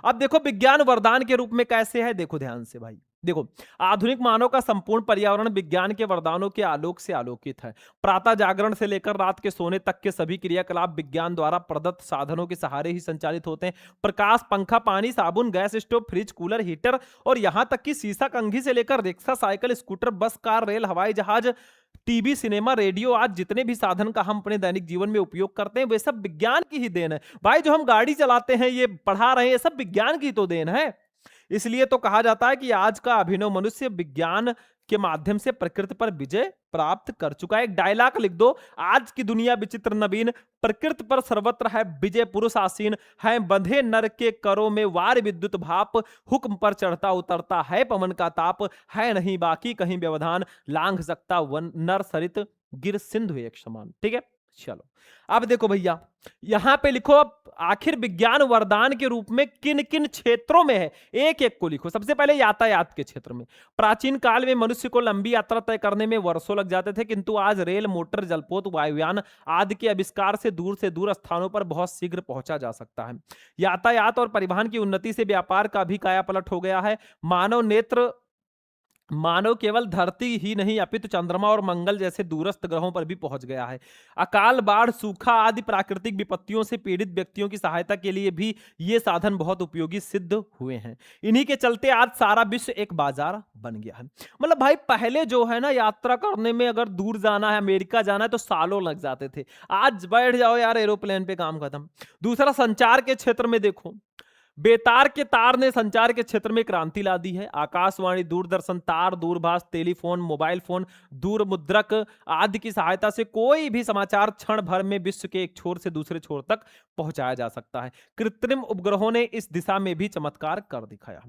अब देखो विज्ञान वरदान के रूप में कैसे है, देखो ध्यान से भाई। देखो, आधुनिक मानव का संपूर्ण पर्यावरण विज्ञान के वरदानों के आलोक से आलोकित है। प्रातः जागरण से लेकर रात के सोने तक के सभी क्रियाकलाप विज्ञान द्वारा प्रदत्त साधनों के सहारे ही संचालित होते हैं। प्रकाश, पंखा, पानी, साबुन, gas stove, fridge, cooler, heater और यहां तक कि शीशा, कंघी से लेकर रिक्शा, साइकिल, स्कूटर, बस, कार, रेल, हवाई जहाज, टीवी, सिनेमा, रेडियो, आज जितने भी साधन का हम अपने दैनिक जीवन में उपयोग करते हैं वे सब विज्ञान की ही देन है। भाई जो हम गाड़ी चलाते हैं, ये पढ़ा रहे हैं, ये सब विज्ञान की तो देन है। इसलिए तो कहा जाता है कि आज का अभिनव मनुष्य विज्ञान के माध्यम से प्रकृति पर विजय प्राप्त कर चुका है। एक डायलॉग लिख दो, आज की दुनिया विचित्र नवीन, प्रकृति पर सर्वत्र है विजय पुरुष आसीन, है बंधे नर के करों में वार विद्युत भाप, हुक्म पर चढ़ता उतरता है पवन का ताप, है नहीं बाकी कहीं व्यवधान, लांघ सकता वन नर सरित गिर सिंधु एक समान। ठीक है, चलो अब देखो भैया, यहां पे लिखो अब आखिर विज्ञान वरदान के रूप में किन किन क्षेत्रों में है, एक एक को लिखो। सबसे पहले यातायात के क्षेत्र में। प्राचीन काल में मनुष्य को लंबी यात्रा तय करने में वर्षों लग जाते थे, किंतु आज रेल, मोटर, जलपोत, वायुयान आदि के आविष्कार से दूर स्थानों पर बहुत शीघ्र पहुंचा जा सकता है। यातायात और परिवहन की उन्नति से व्यापार का भी कायापलट हो गया है। मानव केवल धरती ही नहीं अपितु चंद्रमा और मंगल जैसे दूरस्थ ग्रहों पर भी पहुंच गया है। अकाल, बाढ़, सूखा आदि प्राकृतिक विपत्तियों से पीड़ित व्यक्तियों की सहायता के लिए भी ये साधन बहुत उपयोगी सिद्ध हुए हैं। इन्हीं के चलते आज सारा विश्व एक बाजार बन गया है। मतलब भाई पहले जो है ना, यात्रा करने में अगर दूर जाना है, अमेरिका जाना है तो सालों लग जाते थे। आज बैठ जाओ यार एरोप्लेन पे, काम खत्म। दूसरा, संचार के क्षेत्र में देखो, बेतार के तार ने संचार के क्षेत्र में क्रांति ला दी है। आकाशवाणी, दूरदर्शन, तार, दूरभाष, टेलीफोन, मोबाइल फोन, दूर मुद्रक आदि की सहायता से कोई भी समाचार क्षण भर में विश्व के एक छोर से दूसरे छोर तक पहुंचाया जा सकता है। कृत्रिम उपग्रहों ने इस दिशा में भी चमत्कार कर दिखाया।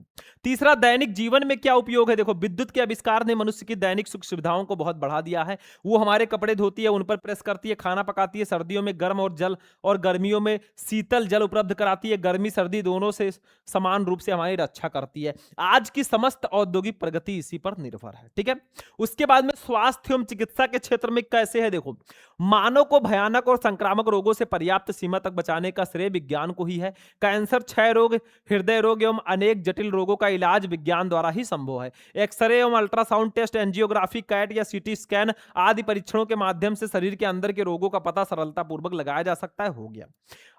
तीसरा, दैनिक जीवन में क्या उपयोग है, देखो विद्युत के आविष्कार ने मनुष्य की दैनिक सुख सुविधाओं को बहुत बढ़ा दिया है। वो हमारे कपड़े धोती है, उन पर प्रेस करती है, खाना पकाती है, सर्दियों में गर्म और जल और गर्मियों में शीतल जल उपलब्ध कराती है, गर्मी सर्दी दोनों से समान रूप से हमारी रक्षा करती है। आज की समस्त औद्योगिक प्रगति इसी पर निर्भर है। ठीक है, उसके बाद में स्वास्थ्य एवं चिकित्सा के क्षेत्र में कैसे है, देखो मानव को भयानक और संक्रामक रोगों से पर्याप्त सीमा तक बचाने का श्रेय विज्ञान को ही है। कैंसर, क्षय रोग, हृदय रोग एवं अनेक जटिल रोगों का इलाज विज्ञान द्वारा ही संभव है। एक्सरे एवं अल्ट्रासाउंड टेस्ट, एंजियोग्राफी, कैट या सीटी स्कैन आदि परीक्षणों के माध्यम से शरीर के अंदर के रोगों का पता सरलता पूर्वक लगाया जा सकता है। हो गया।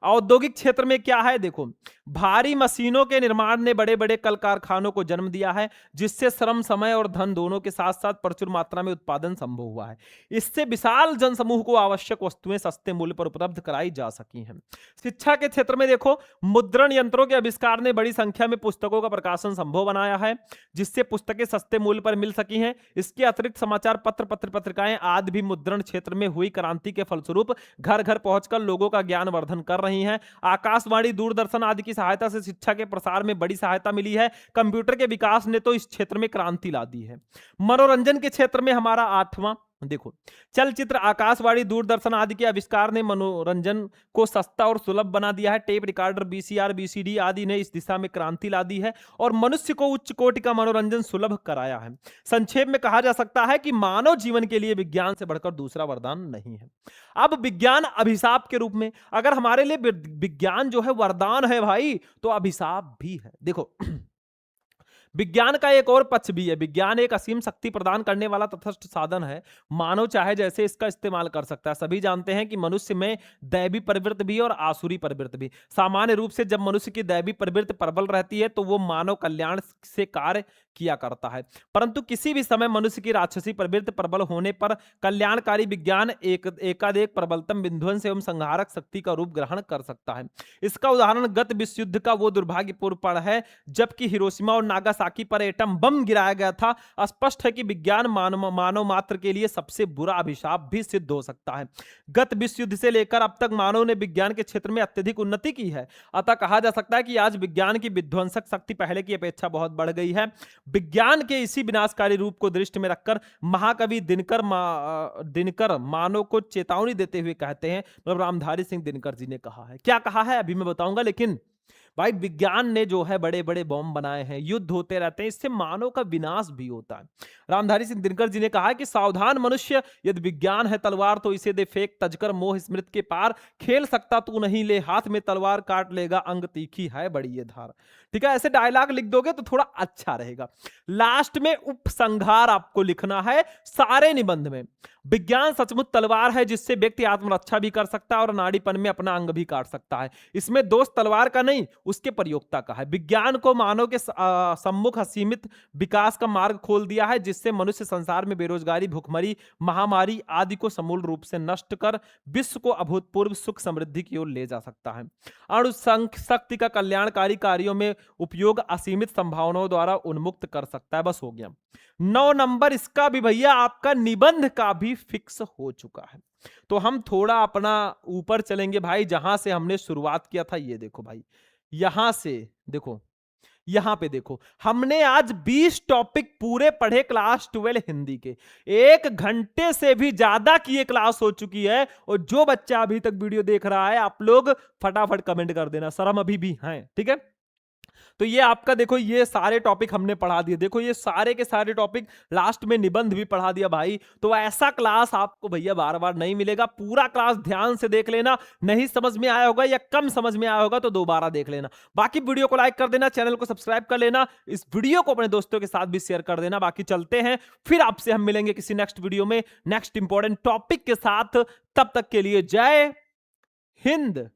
औद्योगिक क्षेत्र में क्या है, देखो भारी मशीनों के निर्माण ने बड़े बड़े कल कारखानों को जन्म दिया है, जिससे श्रम, समय और धन दोनों के साथ साथ प्रचुर मात्रा में उत्पादन संभव हुआ है। इससे विशाल जनसमूह को आवश्यक वस्तुएं सस्ते मूल्य पर उपलब्ध कराई जा सकी हैं। शिक्षा के क्षेत्र में देखो, मुद्रण यंत्रों के आविष्कार ने बड़ी संख्या में पुस्तकों का प्रकाशन संभव बनाया है, जिससे पुस्तकें सस्ते मूल्य पर मिल सकी हैं। इसके अतिरिक्त समाचार पत्र, पत्रिकाएं आदि भी मुद्रण क्षेत्र में हुई क्रांति के फलस्वरूप घर घर पहुंचकर लोगों का ज्ञान वर्धन कर रही हैं। आकाशवाणी, दूरदर्शन आदि की सहायता से शिक्षा के प्रसार में बड़ी सहायता मिली है। कंप्यूटर के विकास ने तो इस क्षेत्र में क्रांति ला दी है। मनोरंजन के क्षेत्र में हमारा आठवां, देखो चलचित्र, आकाशवाणी, दूरदर्शन आदि के आविष्कार ने मनोरंजन को सस्ता और सुलभ बना दिया है। टेप रिकॉर्डर, वीसीआर, वीसीडी आदि ने इस दिशा में क्रांति ला दी है और मनुष्य को उच्च कोटि का मनोरंजन सुलभ कराया है। संक्षेप में कहा जा सकता है कि मानव जीवन के लिए विज्ञान से बढ़कर दूसरा वरदान नहीं है। अब विज्ञान अभिशाप के रूप में, अगर हमारे लिए विज्ञान जो है वरदान है भाई, तो अभिशाप भी है। देखो विज्ञान का एक और पक्ष भी है। विज्ञान एक असीम शक्ति प्रदान करने वाला तटस्थ साधन है। मानव चाहे जैसे इसका इस्तेमाल कर सकता है। सभी जानते हैं कि मनुष्य में दैवी प्रवृत्ति भी और आसुरी प्रवृत्ति भी। सामान्य रूप से जब मनुष्य की दैवी प्रवृत्ति प्रबल रहती है तो वो मानव कल्याण से कार्य किया करता है। परंतु किसी भी समय मनुष्य की राक्षसी प्रवृत्ति प्रबल होने पर कल्याणकारी विज्ञान एकाधिक प्रबलतम विध्वंस एवं संहारक शक्ति का रूप ग्रहण कर सकता है। इसका उदाहरण गत विश्व युद्ध का वो दुर्भाग्यपूर्ण पल है जबकि हिरोशिमा और नागासाकी पर एटम बम गिराया गया था। स्पष्ट है कि विज्ञान मानव मात्र के लिए सबसे बुरा अभिशाप भी सिद्ध हो सकता है। गत विश्व युद्ध से लेकर अब तक मानव ने विज्ञान के क्षेत्र में अत्यधिक उन्नति की है। अतः कहा जा सकता है कि आज विज्ञान की विध्वंसक शक्ति पहले की अपेक्षा बहुत बढ़ गई है। विज्ञान के इसी विनाशकारी रूप को दृष्टि में रखकर महाकवि दिनकर मानव को चेतावनी देते हुए कहते हैं, मतलब रामधारी सिंह दिनकर जी ने कहा है। क्या कहा है अभी मैं बताऊंगा, लेकिन भाई विज्ञान ने जो है बड़े बड़े बॉम्ब बनाए हैं, युद्ध होते रहते हैं, इससे मानव का विनाश भी होता है। रामधारी सिंह दिनकर जी ने कहा है कि सावधान मनुष्य, यदि विज्ञान है तलवार तो इसे दे फेंक, तजकर मोह स्मृत के पार, खेल सकता तू नहीं, ले हाथ में तलवार काट लेगा, अंग तीखी है बड़ी ये धार। ठीक है, ऐसे डायलॉग लिख दोगे तो थोड़ा अच्छा रहेगा। लास्ट में उपसंहार आपको लिखना है सारे निबंध में। विज्ञान सचमुच तलवार है जिससे व्यक्ति आत्मरक्षा भी कर सकता है और नाड़ीपन में अपना अंग भी काट सकता है। इसमें दोष तलवार का नहीं, उसके प्रयोक्ता का है। विज्ञान को मानव के सम्मुख असीमित विकास का मार्ग खोल दिया है जिससे मनुष्य संसार में बेरोजगारी, भुखमरी, महामारी आदि को समूल रूप से नष्ट कर विश्व को अभूतपूर्व सुख समृद्धि की ओर ले जा सकता है। अणु शक्ति का कल्याणकारी कार्यों में उपयोग असीमित संभावनाओं द्वारा उन्मुक्त कर सकता है। बस हो गया 9 नंबर इसका भी भैया आपका निबंध का भी फिक्स हो चुका है। तो हम थोड़ा अपना ऊपर चलेंगे भाई, जहां से हमने शुरुआत किया था। ये देखो भाई, यहां से देखो, यहां पे देखो, हमने आज 20 टॉपिक पूरे पढ़े क्लास 12 हिंदी के। 1 घंटे से भी ज्यादा की ये क्लास हो चुकी है। और जो बच्चा अभी तक वीडियो देख रहा है, आप लोग फटाफट कमेंट कर देना, सर हम अभी भी हैं। ठीक है, तो ये आपका देखो, ये सारे टॉपिक हमने पढ़ा दिए। देखो ये सारे के सारे टॉपिक, लास्ट में निबंध भी पढ़ा दिया भाई। तो ऐसा क्लास आपको भैया बार बार नहीं मिलेगा। पूरा क्लास ध्यान से देख लेना। नहीं समझ में आया होगा या कम समझ में आया होगा तो दोबारा देख लेना। बाकी वीडियो को लाइक कर देना, चैनल को सब्सक्राइब कर लेना, इस वीडियो को अपने दोस्तों के साथ भी शेयर कर देना। बाकी चलते हैं, फिर आपसे हम मिलेंगे किसी नेक्स्ट वीडियो में नेक्स्ट इंपॉर्टेंट टॉपिक के साथ। तब तक के लिए जय हिंद।